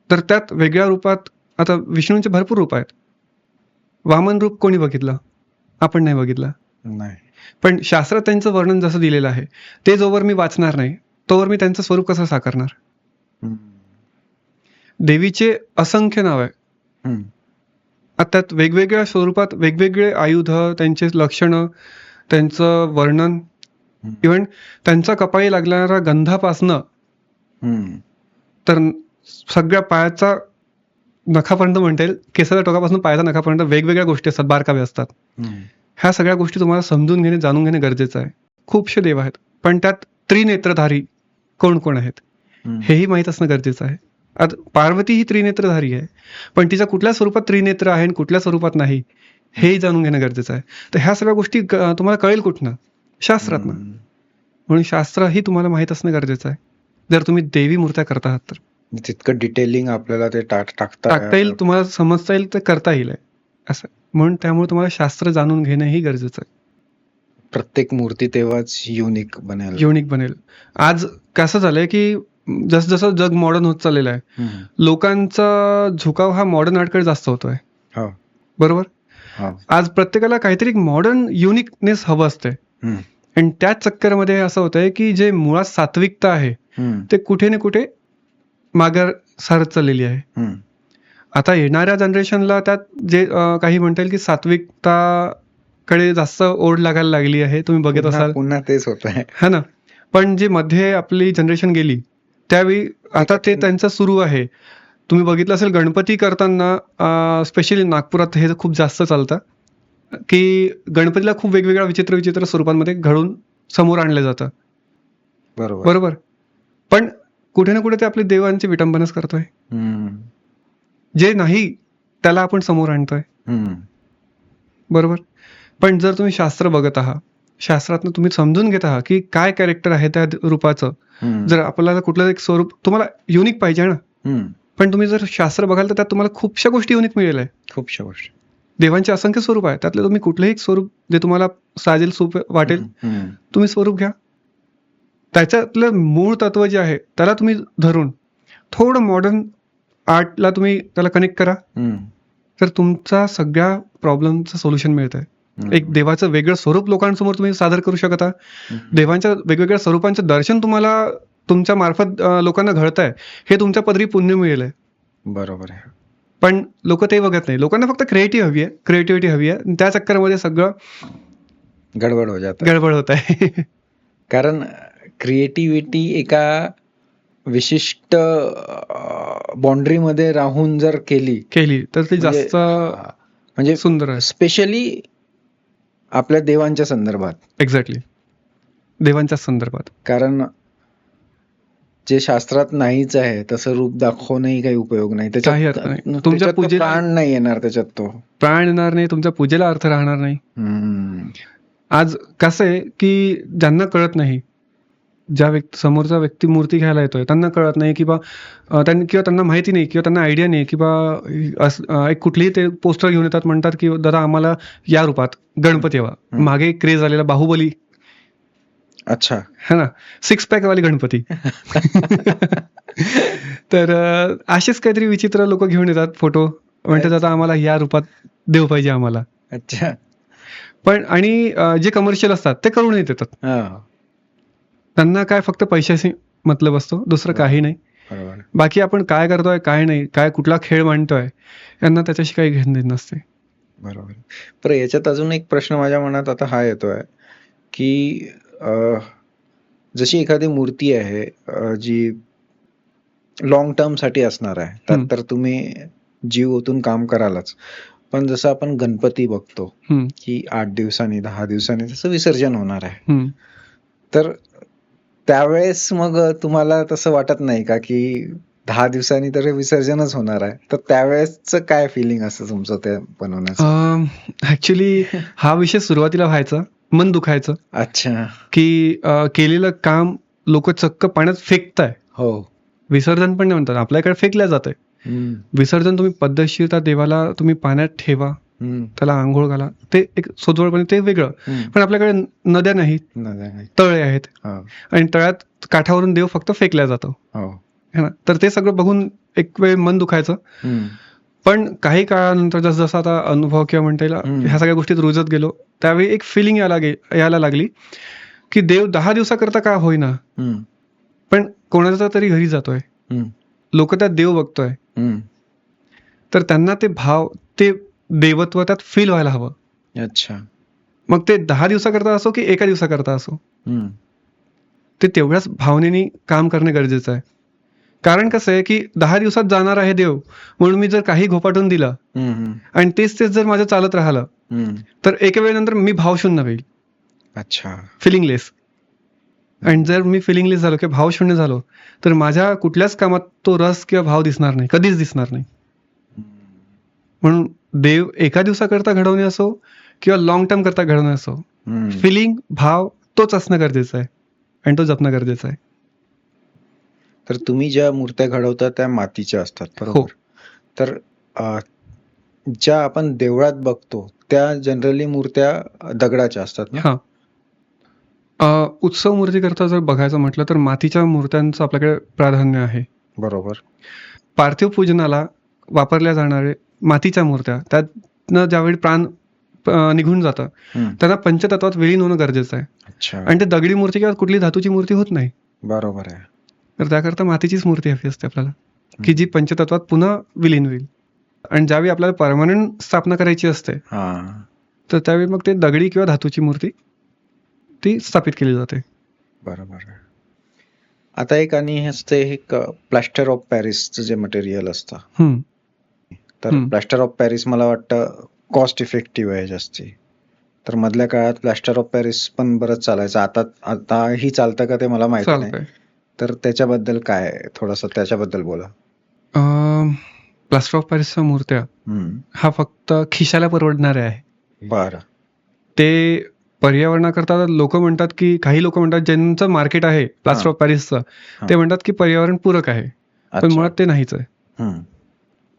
तर त्यात वेगळ्या रूपात, आता विष्णूंचे भरपूर रूप आहेत. वामन रूप कोणी बघितलं? आपण नाही बघितलं. नाही. पण शास्त्रात त्यांचं वर्णन जसं दिलेलं आहे ते जोवर मी वाचणार नाही तोवर मी त्यांचं स्वरूप कसं साकारणार? देवीचे असंख्य नाव आहे. त्यात वेगवेगळ्या स्वरूपात वेगवेगळे आयुध, त्यांचे लक्षणं, त्यांचं वर्णन इव्हन त्यांच्या कपाळी लागणाऱ्या गंधापासनं हम्म. तर सगळ्या पायाचा नखापर्यंत म्हणता येईल, केसाच्या टोकापासून पायाच्या नखापर्यंत वेगवेगळ्या गोष्टी असतात, बारकावे असतात. हम्म. ह्या सगळ्या गोष्टी तुम्हाला समजून घेणे, जाणून घेणे गरजेचं आहे. खूपशे देव आहेत, पण त्यात त्रिनेत्रधारी कोण कोण आहेत हम्म. हेही माहीत असणं गरजेचं आहे. आता पार्वती ही त्रिनेत्रधारी आहे, पण तिच्या कुठल्या स्वरूपात त्रिनेत्र आहे आणि कुठल्या स्वरूपात नाही हेही जाणून घेणं गरजेचं आहे. तर ह्या सगळ्या गोष्टी तुम्हाला कळेल कुठनं? शास्त्रातनं. हम्म. म्हणून शास्त्र ही तुम्हाला माहीत असणं गरजेचं आहे, जर तुम्ही देवी मूर्त्या करत आहात तर. तितकं डिटेलिंग आपल्याला ते टाकता टाकता येईल, तुम्हाला समजता येईल, तर करता येईल असं. म्हणून त्यामुळे तुम्हाला शास्त्र जाणून घेणंही गरजेचं आहे. प्रत्येक मूर्ती तेव्हाच युनिक बनेल. युनिक बनेल. आज कसं झालंय की जसं जग मॉडर्न होत चाललेलं आहे, हम्म. लोकांचा झुकाव हा मॉडर्न आर्टकडे जास्त होतोय. हो. बरोबर. हो. आज प्रत्येकाला काहीतरी मॉडर्न युनिकनेस हवं असते, हम्म. आणि त्याच चक्करमध्ये असं होतंय की जे मुळात सात्विकता आहे हम्म. ते कुठे ना कुठे मागे सारत चाललेली आहे. हम्म. आता येणाऱ्या जनरेशनला त्यात जे काही म्हणता येईल की सात्विकताकडे जास्त ओढ लागायला लागली आहे, तुम्ही बघत असाल. पुन्हा तेच होत आहे. है ना. पण जे मध्ये आपली जनरेशन गेली त्यावेळी आता ते त्यांचं सुरू आहे. तुम्ही बघितलं असेल गणपती करताना, स्पेशली नागपुरात हे खूप जास्त चालतं की गणपतीला खूप वेगवेगळ्या विचित्र विचित्र स्वरूपांमध्ये घडून समोर आणलं जातं. बरोबर. बरोबर. पण कुठे ना कुठे ते आपले देवांची विटंबनाच करतोय. हम्म. जे नाही त्याला आपण समोर आणतोय. हम्म. बरोबर. पण जर तुम्ही शास्त्र बघत आहात, शास्त्रातनं तुम्ही समजून घेत आहात की काय कॅरेक्टर आहे त्या रूपाचं, हम्म. जर आपल्याला कुठलं एक स्वरूप तुम्हाला युनिक पाहिजे ना, हम्म. पण तुम्ही जर शास्त्र बघाल तर त्यात तुम्हाला खूपशा गोष्टी युनिक मिळेल आहे. खूपशा गोष्टी. देवांचे असंख्य स्वरूप आहे, त्यातलं तुम्ही कुठलंही एक स्वरूप जे तुम्हाला साजेल सोपे वाटेल हम्म. तुम्ही स्वरूप घ्या. त्याच्यातलं मूळ तत्व जे आहे त्याला तुम्ही धरून थोडं मॉडर्न आर्टला तुम्ही त्याला कनेक्ट करा, हम्म. तर तुमचा सगळ्या प्रॉब्लेमचं सोल्युशन मिळत आहे. हम्म. एक देवाचं वेगळं स्वरूप लोकांसमोर तुम्ही सादर करू शकता. हम्म. देवांच्या वेगवेगळ्या स्वरूपांचं दर्शन तुम्हाला तुमच्या मार्फत लोकांना घडत आहे, हे तुमच्या पदरी पुण्य मिळेल आहे. बरोबर आहे. पण लोक ते बघत नाही. लोकांना फक्त क्रिएटिव्हिटी हवी आहे, आणि त्या चक्करमध्ये सगळं गडबड हो जात. गडबड होत आहे. कारण क्रिएटिव्हिटी एका विशिष्ट बाउंड्री मध्ये राहून जर केली तर ती जास्त म्हणजे सुंदर आहे. स्पेशली आपल्या देवांच्या संदर्भात. एक्झॅक्टली. देवांच्या संदर्भात. कारण जे शास्त्रात नाहीच आहे तसं रूप दाखवूनही काही उपयोग नाही. काही अर्थ नाही. तुमच्या तुमच्या पूजेला प्राण नाही येणार त्याच्यात. तो प्राण येणार नाही, तुमच्या पूजेला अर्थ राहणार नाही. हम्म. आज कसं आहे की ज्यांना कळत नाही, ज्या समोरचा व्यक्ती मूर्ती घ्यायला येतोय त्यांना कळत नाही की बा किंवा त्यांना माहिती नाही किंवा त्यांना आयडिया नाही की बा एक कुठलीही ते पोस्टर घेऊन येतात, म्हणतात की दादा आम्हाला या रूपात गणपती हवा. मागे एक क्रेज आलेला बाहुबली. अच्छा. है ना. 6 पॅक वाली गणपती. तर असेच काहीतरी विचित्र लोक घेऊन येतात फोटो, म्हणतात आता आम्हाला या रूपात देव पाहिजे आम्हाला. अच्छा. पण आणि जे कमर्शियल असतात ते करून येतात. हा. त्यांना काय फक्त पैशाशी मतलब असतो, दुसरं काही नाही. बरोबर. बाकी आपण काय करतोय काय नाही, काय कुठला खेळ मांडतोय, यांना त्याच्याशी काही घेणं देणं नसते. बरोबर. पण याच्यात अजून एक प्रश्न माझ्या मनात आता हा येतोय की जशी एखादी मूर्ती आहे जी लॉंग टर्म साठी असणार आहे, त्यात तर तुम्ही जीव ओतून काम करालच. पण जसं आपण गणपती बघतो की 8 दिवसांनी 10 दिवसांनी तसं विसर्जन होणार आहे, तर त्यावेळेस मग तुम्हाला तसं वाटत नाही का की 10 दिवसांनी तर विसर्जनच होणार आहे, तर त्यावेळेसच काय फिलिंग असतं तुमचं ते बनवण्याचं? ऍक्च्युली हा विषय सुरुवातीला व्हायचा, मन दुखायचं. अच्छा. की केलेलं काम लोक चक्क पाण्यात फेकताय. हो. विसर्जन पण नाही म्हणतात, आपल्याकडे फेकल्या जात आहे. विसर्जन तुम्ही पद्धतशीर त्या देवाला तुम्ही पाण्यात ठेवा, त्याला आंघोळ घाला, ते एक सोजवळपणे ते वेगळं. पण आपल्याकडे नद्या नाहीत, तळे आहेत, आणि तळ्यात काठावरून देव फक्त फेकल्या जातो, है ना. तर ते सगळं बघून एक वेळ मन दुखायचं. पण काही काळानंतर जसं जसं आता अनुभव किंवा म्हणता येईल ह्या सगळ्या गोष्टीत रुजत गेलो, त्यावेळी एक फिलिंग यायला लागली की देव 10 दिवसाकरता का होईना, पण कोणाचा तरी घरी जातोय, लोक त्यात देव बघतोय, तर त्यांना ते भाव, ते देवत्व त्यात फील व्हायला हवं. अच्छा. मग ते 10 दिवसाकरता असो की एका दिवसाकरता असो, हम्म. ते तेवढ्याच भावनेने काम करणे गरजेचं आहे. कारण कसं आहे की 10 दिवसात जाणार आहे देव म्हणून मी जर काही घोपाटून दिलं हम्म. हम्म. आणि तेच जर माझं चालत राहिलं हम्म. तर एका वेळेनंतर मी भावशून्य होईल, अच्छा. फिलिंगलेस. आणि जर मी फिलिंगलेस झालो किंवा भावशून्य झालो तर माझ्या कुठल्याच कामात तो रस किंवा भाव दिसणार नाही, कधीच दिसणार नाही. म्हणून देव एका दिवसाकरता घडवणे असो किंवा लॉंग टर्म करता घडवणे असो, हम्म. फिलिंग, भाव तोच असणं गरजेचं आहे आणि तो जपणं गरजेचं आहे. तर तुम्ही ज्या मूर्त्या घडवता त्या मातीच्या असतात, हो. बरोबर? तर ज्या आपण देवळात बघतो त्या जनरली मूर्त्या दगडाच्या असतात ना? हा. उत्सव मूर्ती करता जर बघायचं म्हटलं तर मातीच्या मूर्त्यांचं आपल्याकडे प्राधान्य आहे. बरोबर. पार्थिव पूजनाला वापरल्या जाणारे मातीच्या मूर्त्या, त्यातनं ज्यावेळी प्राण निघून जातं हम्म. त्यांना पंचतत्वात विलीन होणं गरजेचं आहे. अच्छा. आणि ते दगडी मूर्ती किंवा कुठली धातूची मूर्ती होत नाही. बरोबर आहे. तर त्याकरता मातीचीच मूर्ती हवी असते आपल्याला, की जी पंचतत्वात पुन्हा विलीन होईल. आणि ज्यावेळी आपल्याला परमनंट स्थापना करायची असते हा. तर त्यावेळी मग ते दगडी किंवा धातूची मूर्ती ती स्थापित केली जाते. बरोबर आहे. आता एक आणि हे असते एक प्लॅस्टर ऑफ पॅरिसचं जे मटेरियल असतं, हम्म. तर प्लॅस्टर ऑफ पॅरिस मला वाटतं कॉस्ट इफेक्टिव्ह आहे जास्ती. तर मधल्या काळात प्लॅस्टर ऑफ पॅरिस पण बरंच चालायचं. आताही चालतं का ते मला माहिती नाही. चालतंय. तर त्याच्याबद्दल काय, थोडंसं त्याच्याबद्दल बोला. प्लास्टर ऑफ पॅरिसच्या मूर्त्या हम्म. हा फक्त खिशाला परवडणारे आहे. बरं. ते पर्यावरणाकरता लोक म्हणतात की, काही लोक म्हणतात ज्यांचं मार्केट आहे प्लास्टर ऑफ पॅरिसचं, ते म्हणतात की पर्यावरण पूरक आहे, पण अच्छा. मुळात ते नाहीच आहे. हम्म.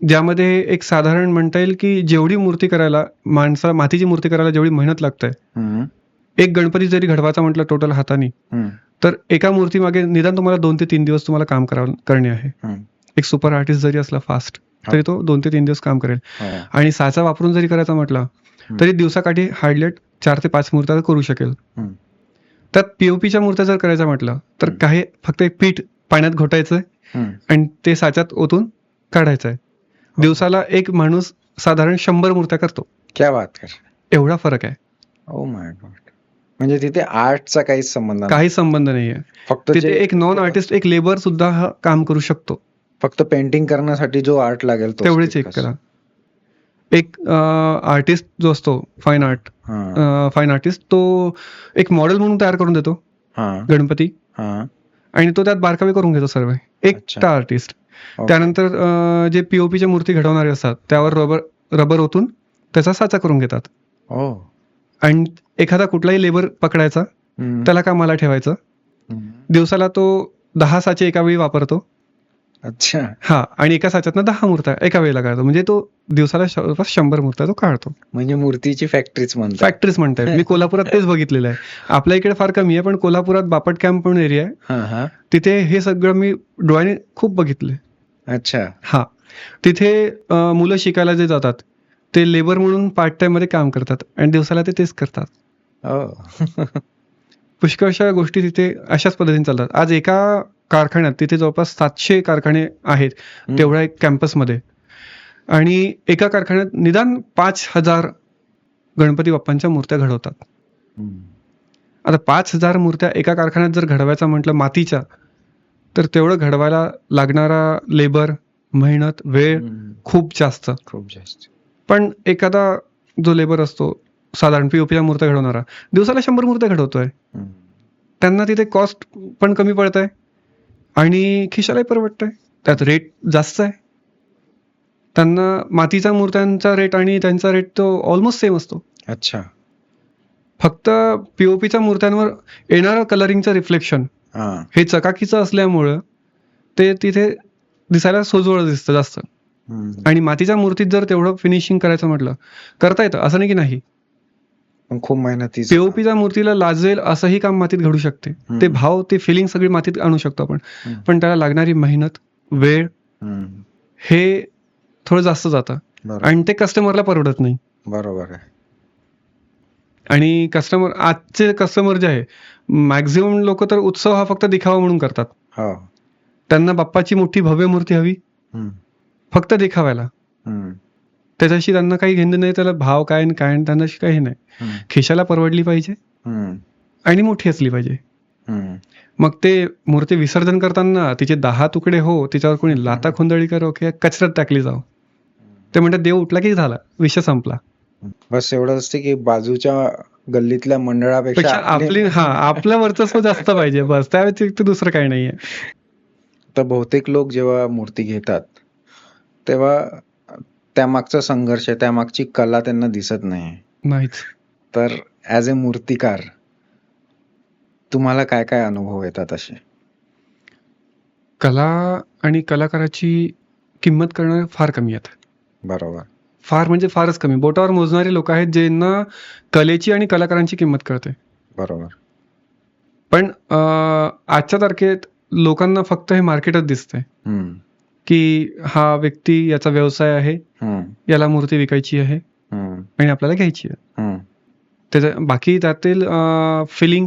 ज्यामध्ये एक साधारण म्हणता येईल की जेवढी मूर्ती करायला मातीची मूर्ती करायला जेवढी मेहनत लागते, हम्म. एक गणपती जरी घडवायचा म्हटलं टोटल हाताने, हम्म. तर एका मूर्तीमागे निदान तुम्हाला 2 ते 3 दिवस तुम्हाला काम करणे आहे. हम्म. एक सुपर आर्टिस्ट जरी असला फास्ट, तरी तो 2 ते 3 दिवस काम करेल. हो. आणि साचा वापरून जरी करायचा म्हटलं तरी दिवसाकाठी हार्डलेट 4 ते 5 मूर्त्या करू शकेल. हम्म. त्यात पीओपीच्या मूर्त्या जर करायच्या म्हटलं तर काही फक्त एक पीठ पाण्यात घोटायचंय हम्म. आणि ते साच्यात ओतून काढायचं आहे. दिवसाला एक माणूस साधारण 100 मूर्त्या करतो. क्या बात कर. एवढा फरक आहे. Oh my God. म्हणजे तिथे आर्टचा काहीच संबंध नाही. काही संबंध नाहीये. फक्त तिथे एक नॉन आर्टिस्ट, एक लेबर सुद्धा हा काम करू शकतो. फक्त पेंटिंग करण्यासाठी जो आर्ट लागेल तो तेवढेच एक करा. एक आर्टिस्ट जो असतो, फाईन आर्टिस्ट, तो एक मॉडेल म्हणून तयार करून देतो गणपती, आणि तो त्यात बारकावे करून घेतो सर्व. एकटा आर्टिस्ट. त्यानंतर जे पीओपीच्या मूर्ती घडवणारे असतात त्यावर रबर ओतून त्याचा साचा करून घेतात. आणि एखादा कुठलाही लेबर पकडायचा, त्याला कामाला ठेवायचं. दिवसाला तो 10 साचे एका वेळी वापरतो. अच्छा. हा. आणि एका साच्यातनं 10 मूर्त्या एका वेळेला काढतो. म्हणजे तो दिवसाला 100 मूर्त्या तो काढतो. म्हणजे मूर्तीची फॅक्टरीच फॅक्टरीच म्हणताय. मी कोल्हापुरात तेच बघितलेलं आहे. आपल्या इकडे फार कमी आहे, पण कोल्हापुरात बापट कॅम्प म्हणून एरिया आहे, तिथे हे सगळं मी डोळ्याने खूप बघितलंय. अच्छा. हा. तिथे मुलं शिकायला जे जातात ते लेबर म्हणून पार्ट टाइम मध्ये काम करतात आणि दिवसाला ते तेच करतात. पुष्कळशा गोष्टी तिथे अशाच पद्धतीने चालतात. आज एका कारखान्यात, तिथे जवळपास 700 कारखाने आहेत तेवढ्या एक कॅम्पसमध्ये, आणि एका कारखान्यात निदान 5000 गणपती बाप्पांच्या मूर्त्या घडवतात. आता 5000 मूर्त्या एका कारखान्यात जर घडवायचा म्हटलं मातीच्या, तर तेवढं घडवायला लागणारा लेबर, मेहनत, वेळ खूप जास्त. पण एखादा जो लेबर असतो साधारण पीओपीच्या मूर्त्या घडवणारा, दिवसाला 100 मूर्त्या घडवतोय. त्यांना तिथे कॉस्ट पण कमी पडत आहे आणि खिशालाही परवडतंय. त्यात रेट जास्त आहे. त्यांना मातीच्या मूर्त्यांचा रेट आणि त्यांचा रेट तो ऑलमोस्ट सेम असतो. अच्छा. फक्त पीओपीच्या मूर्त्यांवर येणारं कलरिंगचं रिफ्लेक्शन हे चकाकीचं असल्यामुळं ते तिथे दिसायला सोजवळ दिसतं जास्त. आणि मातीच्या मूर्तीत जर तेवढं फिनिशिंग करायचं म्हटलं करता येतं, असं नाही की नाही. खूप मेहनती. पीओपीच्या मूर्तीला लाजेल असंही काम मातीत घडू शकते. ते भाव, ते फिलिंग सगळी मातीत आणू शकतो आपण, पण त्याला लागणारी मेहनत, वेळ हे थोडं जास्त जातं आणि ते कस्टमरला परवडत नाही. बरोबर आहे. आणि आजचे कस्टमर जे आहे, मॅक्झिमम लोक तर उत्सव हा फक्त दिखावा म्हणून करतात. त्यांना बाप्पाची मोठी भव्य मूर्ती हवी फक्त दिखाव्याला. त्याच्याशी त्यांना काही घेणं नाही, त्याला भाव काय काय त्यांना काही नाही. खिशाला परवडली पाहिजे आणि मोठी असली पाहिजे. हम्म. मग ते मूर्ती विसर्जन करताना तिचे 10 तुकडे हो, तिच्यावर कोणी लाथा खोंदळी करो किंवा कचऱ्यात टाकली जाओ. ते म्हणतात देव उठला की झाला, विषय संपला. बस एवढं असते की बाजूच्या गल्लीतल्या मंडळापेक्षा पेक्षा आपलं वर्चस्व जास्त पाहिजे, बस. त्या व्यतिरिक्त दुसरं काही नाहीये. तर बहुतेक लोक जेव्हा मूर्ती घेतात तेव्हा त्यामागचा संघर्ष, त्यामागची कला त्यांना दिसत नाही. नाहीच. तर ऍज अ मूर्तिकार तुम्हाला काय काय अनुभव येतात असे? कला आणि कलाकाराची किंमत करणारे फार कमी आहेत. बरोबर. फार म्हणजे फारच कमी. बोटावर मोजणारे लोक आहेत ज्यांना कलेची आणि कलाकारांची किंमत कळते. बरोबर. पण आजच्या तारखेत लोकांना फक्त हे मार्केटच दिसतंय, हम्म. की हा व्यक्ती, याचा व्यवसाय आहे, हम्म. याला मूर्ती विकायची आहे हम्म. आणि आपल्याला घ्यायची आहे. हम्म. त्याच्या बाकी त्यातील फिलिंग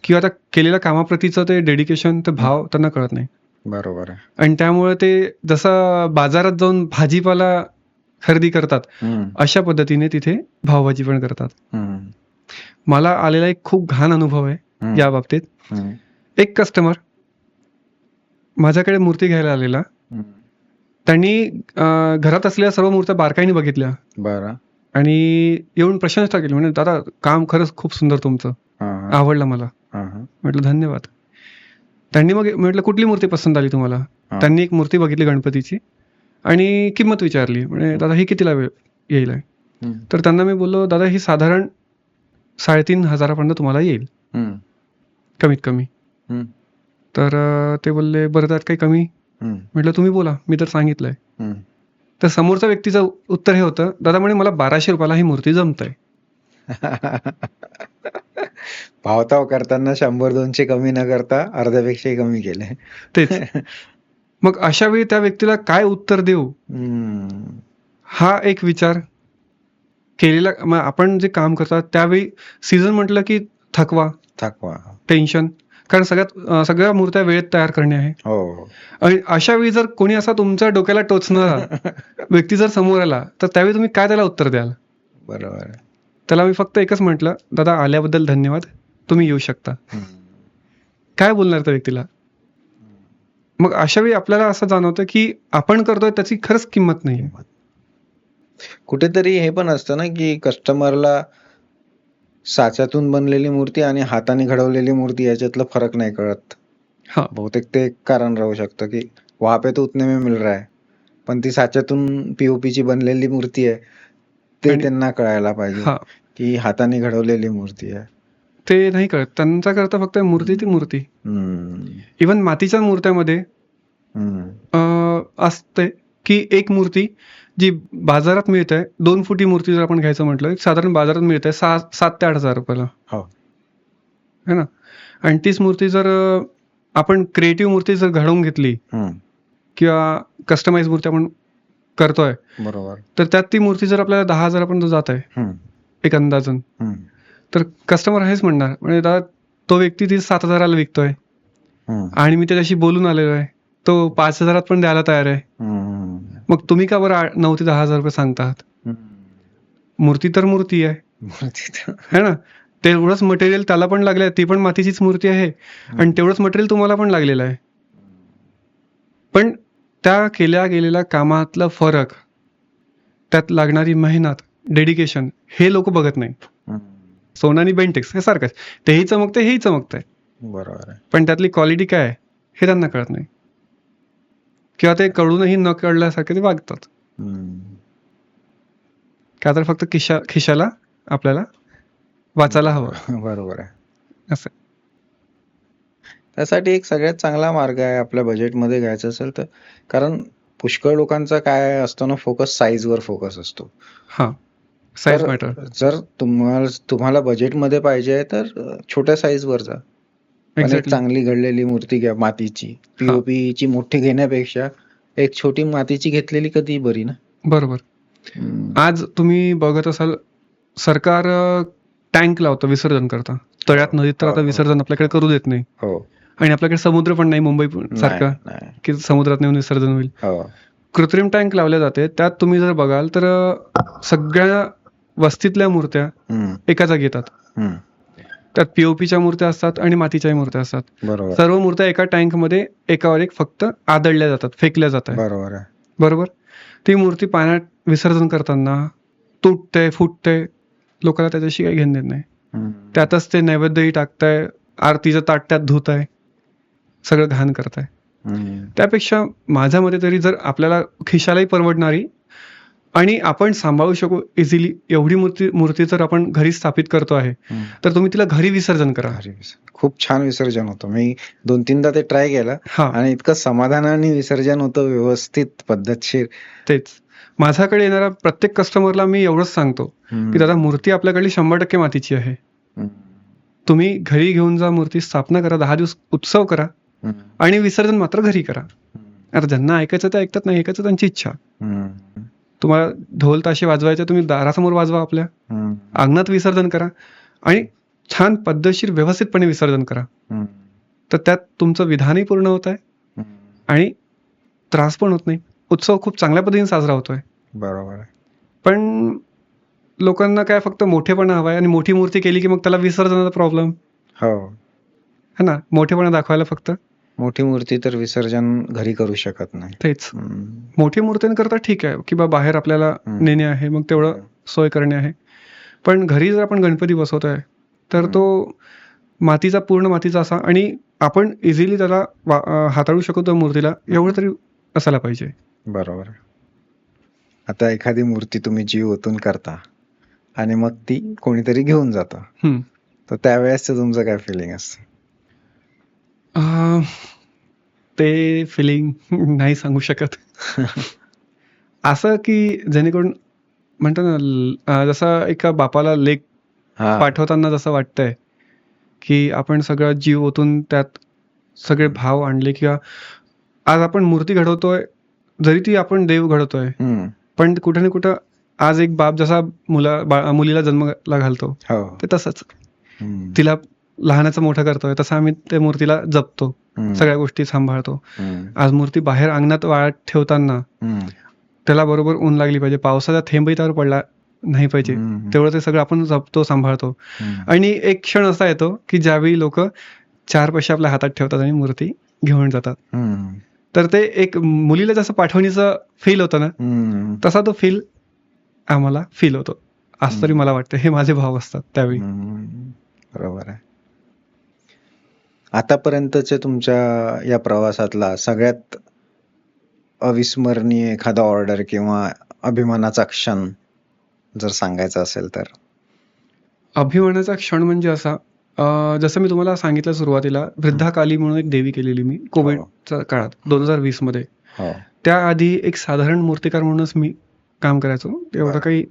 किंवा त्या केलेल्या कामाप्रतीचं ते डेडिकेशन, ते भाव त्यांना कळत नाही. बरोबर आहे. आणि त्यामुळे ते जसं बाजारात जाऊन भाजीपाला खरेदी करतात, हम्म. अशा पद्धतीने तिथे भावभाजी पण करतात. हम्म. मला आलेला एक खूप घाण अनुभव आहे हम्म. या बाबतीत. हम्म. एक कस्टमर माझ्याकडे मूर्ती घ्यायला आलेला. हम्म. त्यांनी घरात असलेल्या सर्व मूर्त्या बारकाईने बघितल्या बरं. आणि येऊन प्रशंसा केली. म्हणजे दादा, काम खरंच खूप सुंदर तुमचं, हा, हा. आवडलं मला. हा, हा. म्हटलं धन्यवाद. त्यांनी मग म्हटलं कुठली मूर्ती पसंत आली तुम्हाला? हा. त्यांनी एक मूर्ती बघितली गणपतीची आणि किंमत विचारली. म्हणजे दादा ही कितीला येईल आहे? हम्म. तर त्यांना मी बोललो, दादा ही साधारण 3,500 तुम्हाला येईल हम्म. कमीत कमी. हम्म. तर ते बोलले, बरं त्यात काही कमी? हम्म. म्हटलं तुम्ही बोला, मी तर सांगितलंय. हम्म. तर समोरच्या व्यक्तीचं उत्तर हे होतं, दादा म्हणे मला 1,200 रुपयाला ही मूर्ती जमतंय. भावताव करताना 100-200 कमी न करता अर्ध्यापेक्षाही कमी केले. तेच. मग अशा वेळी त्या व्यक्तीला काय उत्तर देऊ, हम्म. हा एक विचार केलेला. मग आपण जे काम करतात त्यावेळी सीझन म्हटलं की थकवा, टेन्शन, कारण सगळ्या मूर्त्या वेळेत तयार करणे आहे. हो. आणि अशा वेळी जर कोणी असा तुमच्या डोक्याला टोचणारा व्यक्ती जर समोर आला, तर त्यावेळी तुम्ही काय त्याला उत्तर द्याल? बरोबर. त्याला मी फक्त एकच म्हटलं, दादा आल्याबद्दल धन्यवाद, तुम्ही येऊ शकता. हम्म. काय बोलणार त्या व्यक्तीला? मग अशा वेळी आपल्याला असं जाणवतं की आपण करतोय त्याची खरंच किंमत नाही. कुठेतरी हे पण असतं ना की कस्टमरला साच्यातून बनलेली मूर्ती आणि हाताने घडवलेली मूर्ती याच्यातला फरक नाही कळत. हा. बहुतेक ते एक कारण राहू शकतं की वहां पे तो उतने में मिल रहा है, पण ती साच्यातून पीओपी ची बनलेली मूर्ती आहे ते त्यांना कळायला पाहिजे हा, की हाताने घडवलेली मूर्ती आहे. ते नाही कळत. त्यांचा करता फक्त मूर्ती ती मूर्ती. इव्हन मातीच्या मूर्त्यामध्ये असते की एक मूर्ती जी बाजारात मिळते, 2 फुटी मूर्ती जर आपण घ्यायचं म्हटलं, साधारण बाजारात मिळते 7 ते 8,000 रुपयाला. हो. है ना? आणि तीच मूर्ती जर आपण क्रिएटिव्ह मूर्ती जर घडवून घेतली किंवा कस्टमाइज मूर्ती आपण करतोय, बरोबर, तर त्यात ती मूर्ती जर आपल्याला 10,000 पर्यंत जात आहे एक अंदाजन, तर कस्टमर हेच म्हणणार, म्हणजे दादा तो व्यक्ती ती 7,000ला विकतोय आणि मी त्याच्याशी बोलून आलेलो आहे, तो 5,000 पण द्यायला तयार आहे. मग तुम्ही का बरं 9 ते 10,000 रुपये सांगतात? मूर्ती तर मूर्ती आहे, है ना? तेवढंच मटेरियल त्याला पण लागलंय, ती पण मातीचीच मूर्ती आहे आणि तेवढंच मटेरियल तुम्हाला पण लागलेलं आहे. पण त्या केल्या गेलेल्या कामातला फरक, त्यात लागणारी मेहनत, डेडिकेशन, हे लोक बघत नाही. सोनं आणि बेंटेक्स हे सारखंच, तेही चमकतंय हेही चमकतंय, बरोबर आहे, पण त्यातली क्वालिटी काय आहे हे त्यांना कळत नाही, किंवा ते कळूनही न कळल्यासारखे ते वागतात. का तर फक्त खिशाला आपल्याला वाचायला हवं. बरोबर आहे. असं त्यासाठी एक सगळ्यात चांगला मार्ग आहे आपल्या बजेटमध्ये घ्यायचं असेल तर, कारण पुष्कळ लोकांचा काय असतो ना, फोकस साईजवर फोकस असतो. हा, साईज मॅटर. जर तुम्हाला बजेटमध्ये पाहिजे आहे तर छोट्या साईजवर जा, पण एक चांगली घडलेली मूर्ती घ्या मातीची. पीओपी ची मोठी घेण्यापेक्षा एक छोटी मातीची घेतलेली कधी बरी ना. बरोबर. आज तुम्ही बघत असाल, सरकार टँक लावतं विसर्जन करता तळ्यात, नदीत, तर आता विसर्जन आपल्याकडे करू देत नाही. आणि आपल्याकडे समुद्र पण नाही मुंबई सारखा की समुद्रात नेऊन विसर्जन होईल. कृत्रिम टँक लावले जाते, त्यात तुम्ही जर बघाल तर सगळ्या वस्तीतल्या मूर्त्या एका जागी येतात. त्यात पीओपीच्या मूर्त्या असतात आणि मातीच्याही मूर्त्या असतात. बरोबर सर्व मूर्त्या एका टँकमध्ये एकावर एक फक्त आदळल्या जातात, फेकल्या जातात. बरोबर आहे. बरोबर. ती मूर्ती पाण्यात विसर्जन करताना तुटते, फुटते, लोकांना त्याच्याशी काही घेणं देत नाही. त्यातच ते नैवेद्यही टाकताय, आरतीचं ताट त्यात धुताय, सगळं घाण करताय. त्यापेक्षा माझ्या मते तरी जर आपल्याला खिशालाही परवडणारी आणि आपण सांभाळू शकू इझिली एवढी मूर्ती जर आपण घरी स्थापित करतो आहे, तर तुम्ही तिला घरी विसर्जन करा. खूप छान विसर्जन होतं. मी 2-3दा ते ट्राय केलं हा, आणि इतकं समाधानाने विसर्जन होतं, व्यवस्थित पद्धतशीर. तेच माझ्याकडे येणाऱ्या प्रत्येक कस्टमरला मी एवढंच सांगतो की दादा, मूर्ती आपल्याकडे 100% मातीची आहे. तुम्ही घरी घेऊन जा, मूर्ती स्थापना करा, 10 दिवस उत्सव करा आणि विसर्जन मात्र घरी करा. आता ज्यांना ऐकायचं ते ऐकतात, नाही ऐकायचं त्यांची इच्छा. तुम्हाला ढोल ताशे वाजवायचे, तुम्ही दारासमोर वाजवा, आपल्या अंगणात विसर्जन करा आणि छान पद्धतशीर व्यवस्थितपणे विसर्जन करा. तर त्यात तुमचं विधानही पूर्ण होत आहे आणि त्रास पण होत नाही. उत्सव खूप चांगल्या पद्धतीने साजरा होतोय. बरोबर. पण लोकांना काय फक्त मोठेपणा हवाय आणि मोठी मूर्ती केली की मग त्याला विसर्जनाचा प्रॉब्लेम. हो, है ना, मोठेपणा दाखवायला फक्त. मोठी मूर्ती तर विसर्जन घरी करू शकत नाही. तेच मोठी मूर्तींकरता ठीक आहे की बा बाहेर आपल्याला नेणे आहे, मग तेवढं सोय करणे आहे. पण घरी जर आपण गणपती बसवतोय तर तो मातीचा, पूर्ण मातीचा असा, आणि आपण इझिली त्याला हाताळू शकतो मूर्तीला, एवढं तरी असायला पाहिजे. बरोबर. आता एखादी मूर्ती तुम्ही जीव ओतून करता आणि मग ती कोणीतरी घेऊन जातं, तर त्यावेळेस तुमचं काय फिलिंग असतं? ते फिलिंग नाही सांगू शकत. असं की जेणेकरून म्हणतो ना, जसं एका बापाला लेक पाठवताना जसं वाटतंय की आपण सगळं जीव ओतून त्यात सगळे भाव आणले, किंवा आज आपण मूर्ती घडवतोय, जरी ती आपण देव घडवतोय, पण कुठे ना कुठं आज एक बाप जसा मुलीला जन्माला घालतो, ते तसंच तिला लहानाचं मोठं करतोय, तसं आम्ही त्या मूर्तीला जपतो, सगळ्या गोष्टी सांभाळतो. आज मूर्ती बाहेर अंगणात वाळत ठेवताना त्याला बरोबर ऊन लागली पाहिजे, पावसाचा थेंबही त्यावर पडला नाही पाहिजे, तेवढं ते सगळं आपण जपतो, सांभाळतो. आणि एक क्षण असा येतो की ज्यावेळी लोक 4 पैसे आपल्या हातात ठेवतात आणि मूर्ती घेऊन जातात. तर ते एक मुलीला जसं पाठवणीचं फील होतं ना, तसा तो फील आम्हाला फील होतो, असं तरी मला वाटतं. हे माझे भाव असतात त्यावेळी. बरोबर आहे. आतापर्यंतच्या तुमच्या या प्रवासातला सगळ्यात अविस्मरणीय एखादा ऑर्डर किंवा अभिमानाचा क्षण जर सांगायचा असेल तर? अभिमानाचा क्षण म्हणजे असा, जसं मी तुम्हाला सांगितलं सुरुवातीला, वृद्धा काली म्हणून एक देवी केलेली मी कोविडच्या काळात 2020 मध्ये. त्याआधी एक साधारण मूर्तिकार म्हणूनच मी काम करायचो, एवढं काही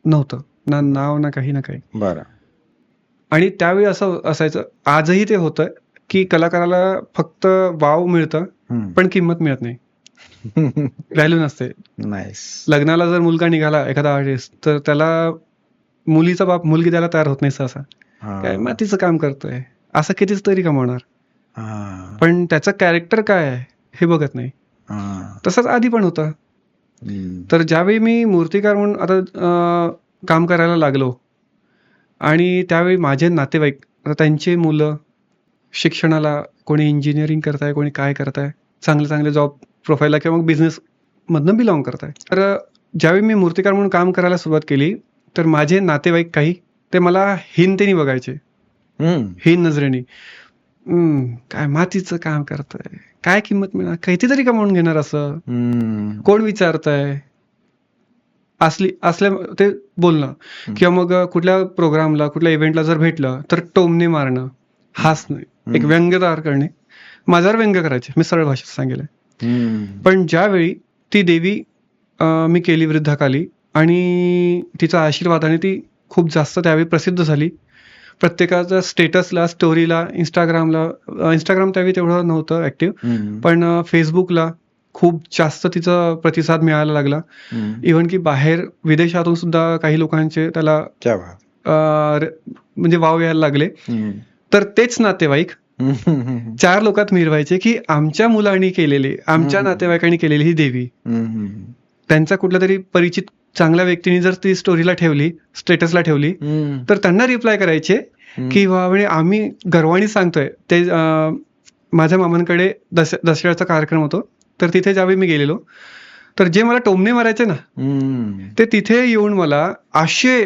नव्हतं, ना नाव ना काही ना काही. बरं. आणि त्यावेळी असं असायचं, आजही ते होतं की कलाकाराला फक्त वाव मिळतं पण किंमत मिळत नाही, व्हॅल्यू नसते. लग्नाला जर मुलगा निघाला एखादा आर्टिस्ट, तर त्याला मुलीचा बाप मुलगी द्यायला तयार होत नाही सहसा. काय मातीचं काम करतोय, असं कितीच तरी कमावणार, पण त्याचं कॅरेक्टर काय आहे हे बघत नाही. तसंच आधी पण होतं. तर ज्यावेळी मी मूर्तिकार म्हणून आता काम करायला लागलो, आणि त्यावेळी माझे नातेवाईक, आता त्यांची मुलं शिक्षणाला, कोणी इंजिनिअरिंग करताय, कोणी काय करताय, चांगले चांगले जॉब प्रोफाईलला किंवा मग बिझनेस मधनं बिलॉंग करताय. तर ज्यावेळी मी मूर्तिकार म्हणून काम करायला सुरुवात केली, तर माझे नातेवाईक काही ते मला हिनतेनी बघायचे, हिन नजरेने. काय मातीचं काम करतंय, काय किंमत मिळणार, काहीतरी कमावून घेणार, असं कोण विचारतंय, असल्या ते बोलणं. किंवा मग कुठल्या प्रोग्रामला, कुठल्या इव्हेंटला जर भेटलं तर टोमणे मारणं, हसणं, एक व्यंग्य तयार करणे, माझ्यावर व्यंग्य करायचे, मी सरळ भाषेत सांगेल. पण ज्यावेळी ती देवी मी केली वृद्धाकाली, आणि तिचा आशीर्वादाने ती खूप जास्त त्यावेळी प्रसिद्ध झाली. प्रत्येकाच्या स्टेटसला, स्टोरीला, इंस्टाग्राम त्यावेळी तेवढं नव्हतं ऍक्टिव्ह, पण फेसबुकला खूप जास्त तिचा प्रतिसाद मिळायला लागला. इव्हन की बाहेर विदेशातून सुद्धा काही लोकांचे त्याला म्हणजे वाव यायला लागले. तर तेच नातेवाईक 4 लोकात मिरवायचे की आमच्या मुलांनी केलेली, आमच्या नातेवाईकांनी केलेली ही देवी. त्यांचा कुठला तरी परिचित चांगल्या व्यक्तीने जर ती स्टोरीला ठेवली, स्टेटसला ठेवली, तर त्यांना रिप्लाय करायचे हम्म. किंवा म्हणजे आम्ही गर्वाने सांगतोय ते माझ्या मामांकडे दसऱ्याचा कार्यक्रम होतो, तर तिथे ज्यावेळी मी गेलेलो, तर जे मला टोमणे मारायचे ना, हम्म. ते तिथे येऊन मला असे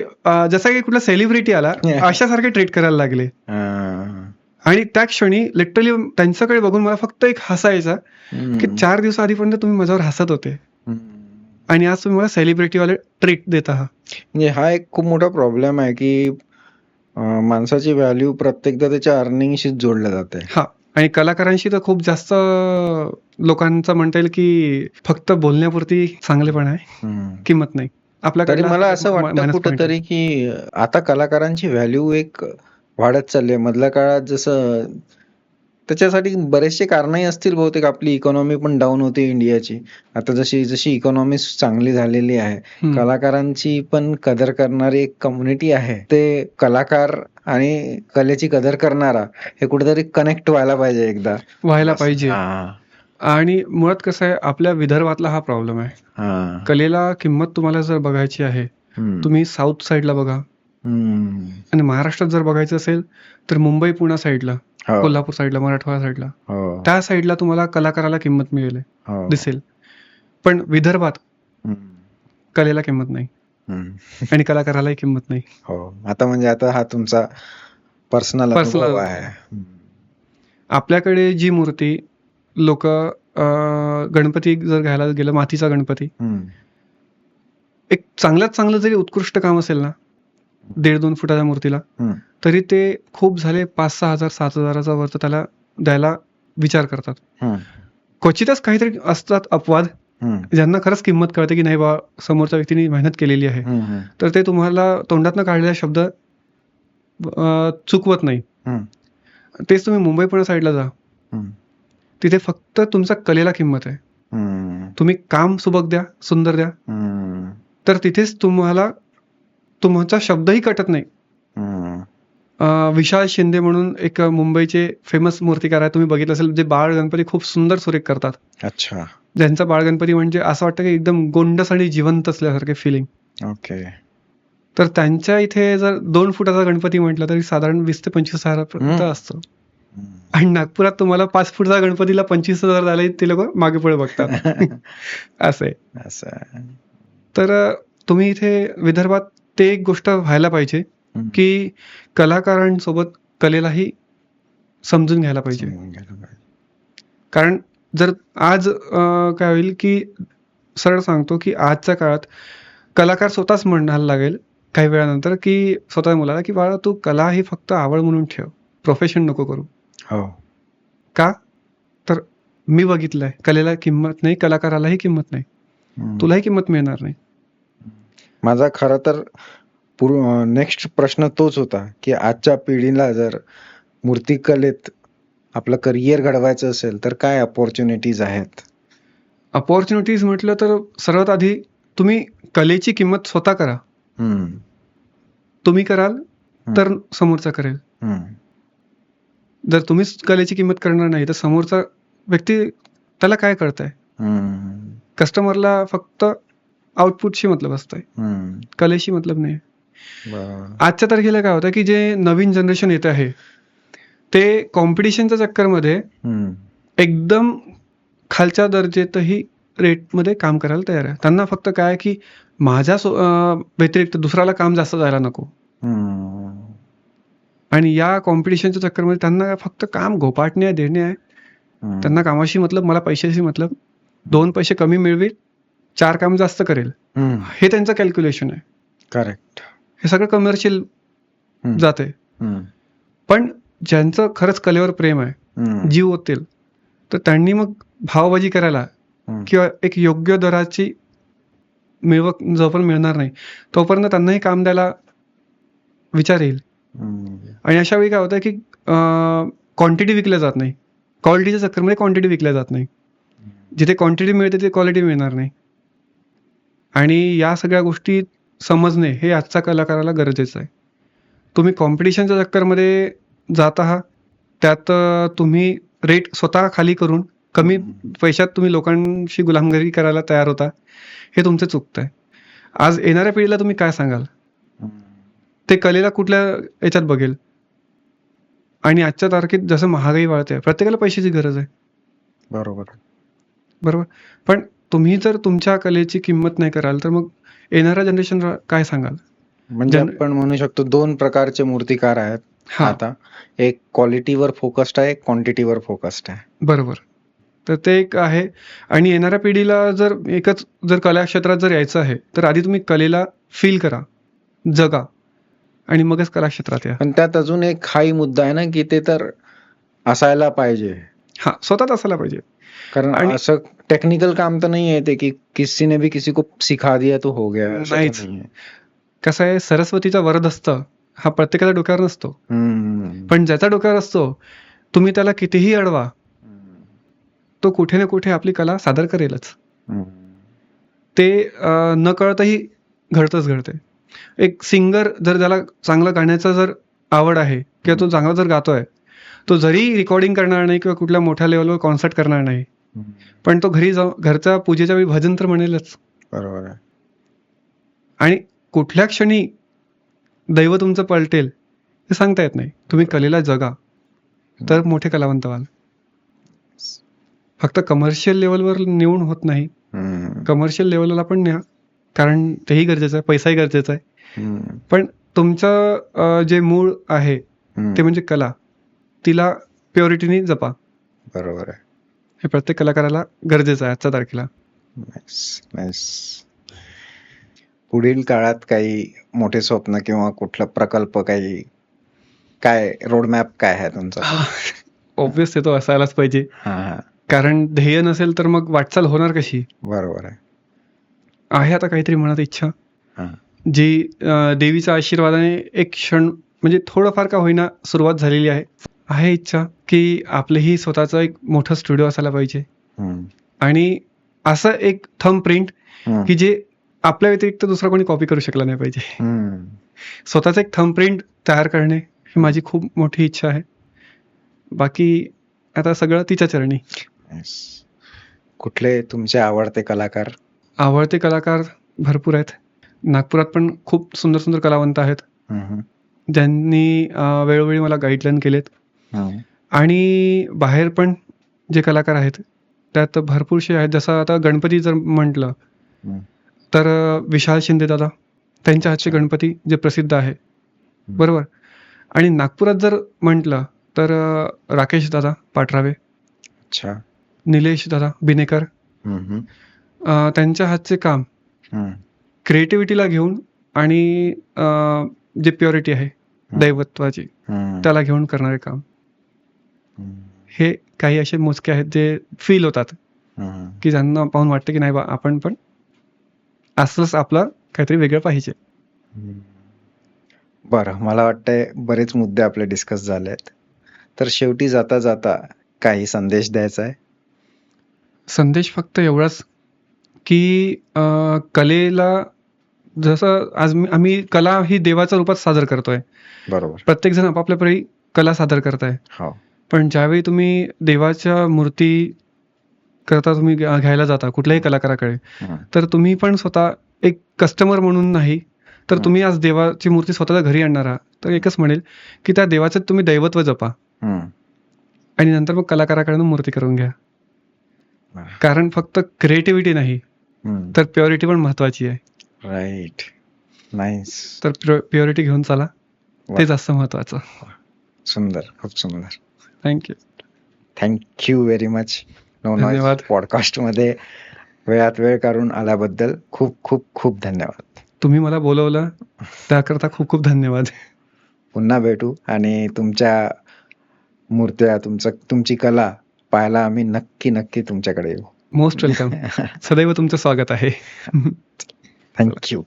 जसा की कुठला सेलिब्रिटी आला अशासारखे ट्रीट करायला लागले. हा. आणि त्या क्षणी लिटरली त्यांच्याकडे बघून मला फक्त एक हसायचा हम्म. की 4 दिवस आधीपर्यंत तुम्ही माझ्यावर हसत होते हम्म. आणि आज तुम्ही मला सेलिब्रिटीवाले ट्रीट देत आहात. म्हणजे हा एक खूप मोठा प्रॉब्लेम आहे की माणसाची व्हॅल्यू प्रत्येकदा त्याच्या अर्निंगशीच जोडल्या जाते. हा, आणि कलाकारांशी तर खूप जास्त लोकांचं म्हणता येईल की फक्त बोलण्यापुरती चांगलेपण आहे, हम्म. किंमत नाही. तरी आपल्याकडला मला हा असं वाटतं मायनस पॉईंट आहे. कुठंतरी की आता कलाकारांची व्हॅल्यू एक वाढत चालली आहे. मधल्या काळात जसं त्याच्यासाठी बरेचसे कारणही असतील बहुतेक. आपली इकॉनॉमी पण डाऊन होती इंडियाची. आता जशी जशी इकॉनॉमी चांगली झालेली आहे, कलाकारांची पण कदर करणारी एक कम्युनिटी आहे. ते कलाकार आणि कलेची कदर करणारा हे कुठेतरी कनेक्ट व्हायला पाहिजे एकदा. व्हायला पाहिजे. हा. आणि मुळात कसं आहे, आपल्या विदर्भातला हा प्रॉब्लेम आहे. हा. कलेला किंमत तुम्हाला जर बघायची आहे, हम्म. तुम्ही साऊथ साईडला बघा, हम्म. आणि महाराष्ट्रात जर बघायचं असेल तर मुंबई पुणा साईडला, हो. कोल्हापूर साईडला, मराठवाडा साईडला, हो. त्या साईडला तुम्हाला कलाकाराला किंमत मिळेल, हो. दिसेल. पण विदर्भात हम्म. कलेला किंमत नाही हम्म. आणि कलाकारालाही किंमत नाही. हो. आता म्हणजे आता हा तुमचा पर्सनल Personal अनुभव आहे. हम्म. आपल्याकडे जी मूर्ती लोक गणपती जर घ्यायला गेलं, मातीचा गणपती, हम्म. एक चांगल्यात चांगलं जरी उत्कृष्ट काम असेल ना, 1.5-2 फुटाच्या मूर्तीला, हम्म. तरी ते खूप झाले 5-6 हजार 7 हजाराचा वरती त्याला द्यायला विचार करतात. हम्म. क्वचितच काहीतरी असतात अपवाद, हम्म. ज्यांना खरंच किंमत कळते की नाही बा, समोरच्या व्यक्तीने मेहनत केलेली आहे, हम्म. तर ते तुम्हाला तोंडातनं काढलेला शब्द चुकवत नाही. हम्म. तेच तुम्ही मुंबई पुणे साईडला जा, हम्म. तिथे फक्त तुमच्या कलेला किंमत आहे. हम्म. तुम्ही काम सुबक द्या, सुंदर द्या, हम्म. तर तिथेच तुम्हाला तुमचा शब्दही कटत नाही. हम्म. विशाल शिंदे म्हणून एक मुंबईचे फेमस मूर्तिकार आहे, तुम्ही बघितलं असेल, जे बाळ गणपती खूप सुंदर सुरेख करतात. अच्छा. ज्यांचा बाळ गणपती म्हणजे असं वाटतं की एकदम गोंडस आणि जिवंत असल्यासारखे फिलिंग. ओके. तर त्यांच्या इथे जर 2 फुटाचा गणपती म्हटलं तरी साधारण 20 ते 25 हजारापर्यंत असतो. हम्म. आणि नागपुरात तुम्हाला 5 फुटाचा गणपतीला 25,000 झाले, ते लोक मागे पुढे बघतात. असं आहे. असं आहे. तर तुम्ही इथे विदर्भात ते एक गोष्ट व्हायला पाहिजे हम्म. की कलाकारांसोबत कलेलाही समजून घ्यायला पाहिजे. समजून घ्यायला पाहिजे. कारण जर आज काय होईल की, सरळ सांगतो की आजच्या काळात कलाकार स्वतःच म्हणायला लागेल काही वेळानंतर की स्वतः मुलाला की बाळा, तू कला ही फक्त आवड म्हणून ठेव, प्रोफेशन नको करू. हो. का? तर मी बघितलंय, कलेला किंमत नाही, कलाकारालाही किंमत नाही, हम्म. तुलाही किंमत मिळणार नाही. माझा खरं तर नेक्स्ट प्रश्न तोच होता की आजच्या पिढीला जर मूर्तिकलेत आपलं करिअर घडवायचं असेल तर काय अपॉर्च्युनिटीज आहेत? अपॉर्च्युनिटीज म्हटलं तर सर्वात आधी तुम्ही कलेची किंमत स्वतः करा. हम्म. तुम्ही कराल तर समोरचा करेल. हम्म. जर तुम्हीच कलेची किंमत करणार नाही तर समोरचा व्यक्ती, त्याला काय कळतंय? हम्म. कस्टमरला फक्त आउटपुटशी मतलब असतंय, हम्म. कलेशी मतलब नाही. बरं. आजच्या तारखेला काय होतं की जे नवीन जनरेशन येत आहे, ते कॉम्पिटिशनच्या चक्करमध्ये हम्म. एकदम खालच्या दर्जेतही रेटमध्ये काम करायला तयार आहे. त्यांना फक्त काय की माझ्या व्यतिरिक्त दुसऱ्याला काम जास्त जायला नको. हम्म. आणि या कॉम्पिटिशनच्या चक्करमध्ये त्यांना फक्त काम घोपाटणे आहे, देणे आहे. हम्म. त्यांना कामाशी मतलब, मला पैशाशी मतलब, 2 पैसे कमी मिळवेल, 4 काम जास्त करेल, हम्म. हे त्यांचं कॅल्क्युलेशन आहे. करेक्ट. हे सगळं कमर्शियल हम्म. जाते. हम्म. पण ज्यांचं खरंच कलेवर प्रेम आहे, हम्म. जीव ओततील, तर त्यांनी मग भावबाजी करायला हम्म. किंवा एक योग्य दराची जोपर्यंत मिळणार नाही तोपर्यंत त्यांनाही काम द्यायला विचार येईल. हम्म. आणि अशा वेळी काय होतं की क्वांटिटी विकल्या जात नाही, क्वालिटीच्या चक्करमध्ये क्वांटिटी विकल्या जात नाही. जिथे क्वांटिटी मिळते तिथे क्वालिटी मिळणार नाही. आणि या सगळ्या गोष्टी समजणे हे आजच्या कलाकाराला गरजेचं आहे. तुम्ही कॉम्पिटिशनच्या चक्करमध्ये जात आहात, त्यात तुम्ही रेट स्वतः खाली करून कमी पैशात तुम्ही लोकांशी गुलामगिरी करायला तयार होता, हे तुमचं चुकतंय. आज येणाऱ्या पिढीला तुम्ही काय सांगाल? ते कलेला कुठल्या याच्यात बघेल? आणि आजच्या तारखेत जसं महागाई वाढते, प्रत्येकाला पैशाची गरज आहे, बरोबर. पण तुम्ही जर तुमच्या कलेची किंमत नाही कराल तर मग येणाऱ्या जनरेशनला काय सांगाल? म्हणजे आपण म्हणू शकतो 2 प्रकारचे मूर्तिकार आहेत हा, आता. एक क्वालिटीवर फोकस्ड आहे, एक क्वांटिटीवर फोकस्ड आहे. बरोबर. तर ते एक आहे. आणि येणाऱ्या पिढीला जर एकच जर कला क्षेत्रात जर यायचं आहे तर आधी तुम्ही कलेला फील करा, जगा, आणि मगच कला क्षेत्रात या. पण त्यात अजून एक हाही मुद्दा आहे ना, की ते तर असायला पाहिजे. हा, स्वतःच असायला पाहिजे. कारण आणि- असं टेक्निकल काम तर नाही आहे ते, की किसी ने भी किसी को सिखा दिया तो हो गया, असं तर नाहीच. नाहीये. कसं आहे, सरस्वतीचा वरदहस्त हा प्रत्येकाच्या डोक्यावर नसतो, पण ज्याच्या डोक्यावर असतो तुम्ही त्याला कितीही अडवा, तो कुठे ना कुठे आपली कला सादर करेलच. ते न कळतही घडते. एक सिंगर जर त्याला चांगलं गाण्याचा जर आवड आहे किंवा तो चांगला जर गातोय, तो जरी रेकॉर्डिंग करणार नाही किंवा कुठल्या मोठ्या लेवलवर कॉन्सर्ट करणार नाही, पण तो घरी जाऊन घरच्या पूजेच्या वेळी भजन तर म्हणेलच. बरोबर आहे. आणि कुठल्या क्षणी दैव तुमचं पलटेल हे सांगता येत नाही. तुम्ही कलेला जगा तर मोठे कलावंत व्हाल. फक्त कमर्शियल लेवलवर नेऊन होत नाही, कमर्शियल लेवलला पण न्या, कारण तेही गरजेचं आहे, पैसाही गरजेचा आहे. पण तुमचं जे मूळ आहे ते म्हणजे कला, तिला प्युरिटीने जपा. बरोबर आहे. हे प्रत्येक कलाकाराला गरजेचं आहे आजच्या तारखेला. नाईस. पुढील काळात काही मोठे स्वप्न किंवा कुठला प्रकल्प, काही काय रोडमॅप काय आहे तुमचा? ऑब्वियस तो असायलाच पाहिजे, हा, कारण ध्येय नसेल तर मग वाटचाल होणार कशी? बरोबर आहे. आहे आता काहीतरी मनात इच्छा, हा. जी देवीच्या आशीर्वादाने एक क्षण म्हणजे थोडंफार का होईना सुरुवात झालेली आहे इच्छा की आपलंही स्वतःचं एक मोठं स्टुडिओ असायला पाहिजे, आणि असं एक थंब प्रिंट की जे आपल्या व्यतिरिक्त दुसरा कोणी कॉपी करू शकला नाही पाहिजे. स्वतःचं एक थंब प्रिंट तयार करणे ही माझी खूप मोठी इच्छा आहे. बाकी आता सगळं तिच्या चरणी. कुठले तुमचे आवडते कलाकार? आवडते कलाकार भरपूर आहेत. नागपुरात पण खूप सुंदर सुंदर कलावंत आहेत, ज्यांनी वेळोवेळी मला गाईडलाईन केलेत. आणि बाहेर पण जे कलाकार आहेत त्यात भरपूरसे आहेत. जसं आता गणपती जर म्हटलं तर विशाल शिंदे दादा, त्यांच्या हातचे गणपती जे प्रसिद्ध आहे, बरोबर. आणि नागपुरात जर म्हटलं तर राकेश दादा पाटरावे, अच्छा, निलेश दादा बिनेकर, त्यांच्या हातचे काम क्रिएटिव्हिटीला घेऊन आणि जे प्युरिटी आहे दैवत्वाची त्याला घेऊन करणारे काम, हे काही असे मोजके आहेत जे फील होतात की ज्यांना पाहून वाटतं की नाही बा, आपण पण असलंच आपलं काहीतरी वेगळं पाहिजे. बरं, मला वाटतंय बरेच मुद्दे आपले डिस्कस झाले आहेत, तर शेवटी जाता जाता काही संदेश द्यायचा आहे? संदेश फक्त एवढाच की कलेला जसं आज आम्ही कला ही देवाच्या रूपात सादर करतोय, बरोबर. प्रत्येक जण आपापल्या परी कला सादर करताय, हो. पण ज्यावेळी तुम्ही देवाच्या मूर्ती करता, तुम्ही घ्यायला जाता कुठल्याही कलाकाराकडे, तर तुम्ही पण स्वतः एक कस्टमर म्हणून नाही, तर तुम्ही आज देवाची मूर्ती स्वतःच्या घरी आणणार आहात, तर एकच म्हणेल की त्या देवाचं तुम्ही दैवत्व जपा आणि नंतर मग कलाकाराकडून मूर्ती करून घ्या. कारण फक्त क्रिएटिव्हिटी नाही तर प्युरिटी पण महत्वाची आहे. राईट. नाईस. तर प्युरिटी घेऊन चला, ते जास्त महत्वाचं. सुंदर, खूप सुंदर. थँक्यू. Thank you very much. धन्यवाद. पॉडकास्ट मध्ये वेळात वेळ काढून आल्याबद्दल खूप खूप खूप धन्यवाद. तुम्ही मला बोलवलं त्याकरता खूप खूप धन्यवाद. पुन्हा भेटू आणि तुमच्या मूर्त्या, तुमची कला पाहायला आम्ही नक्की तुमच्याकडे येऊ. Most welcome. सदैव तुमचं स्वागत आहे. थँक्यू.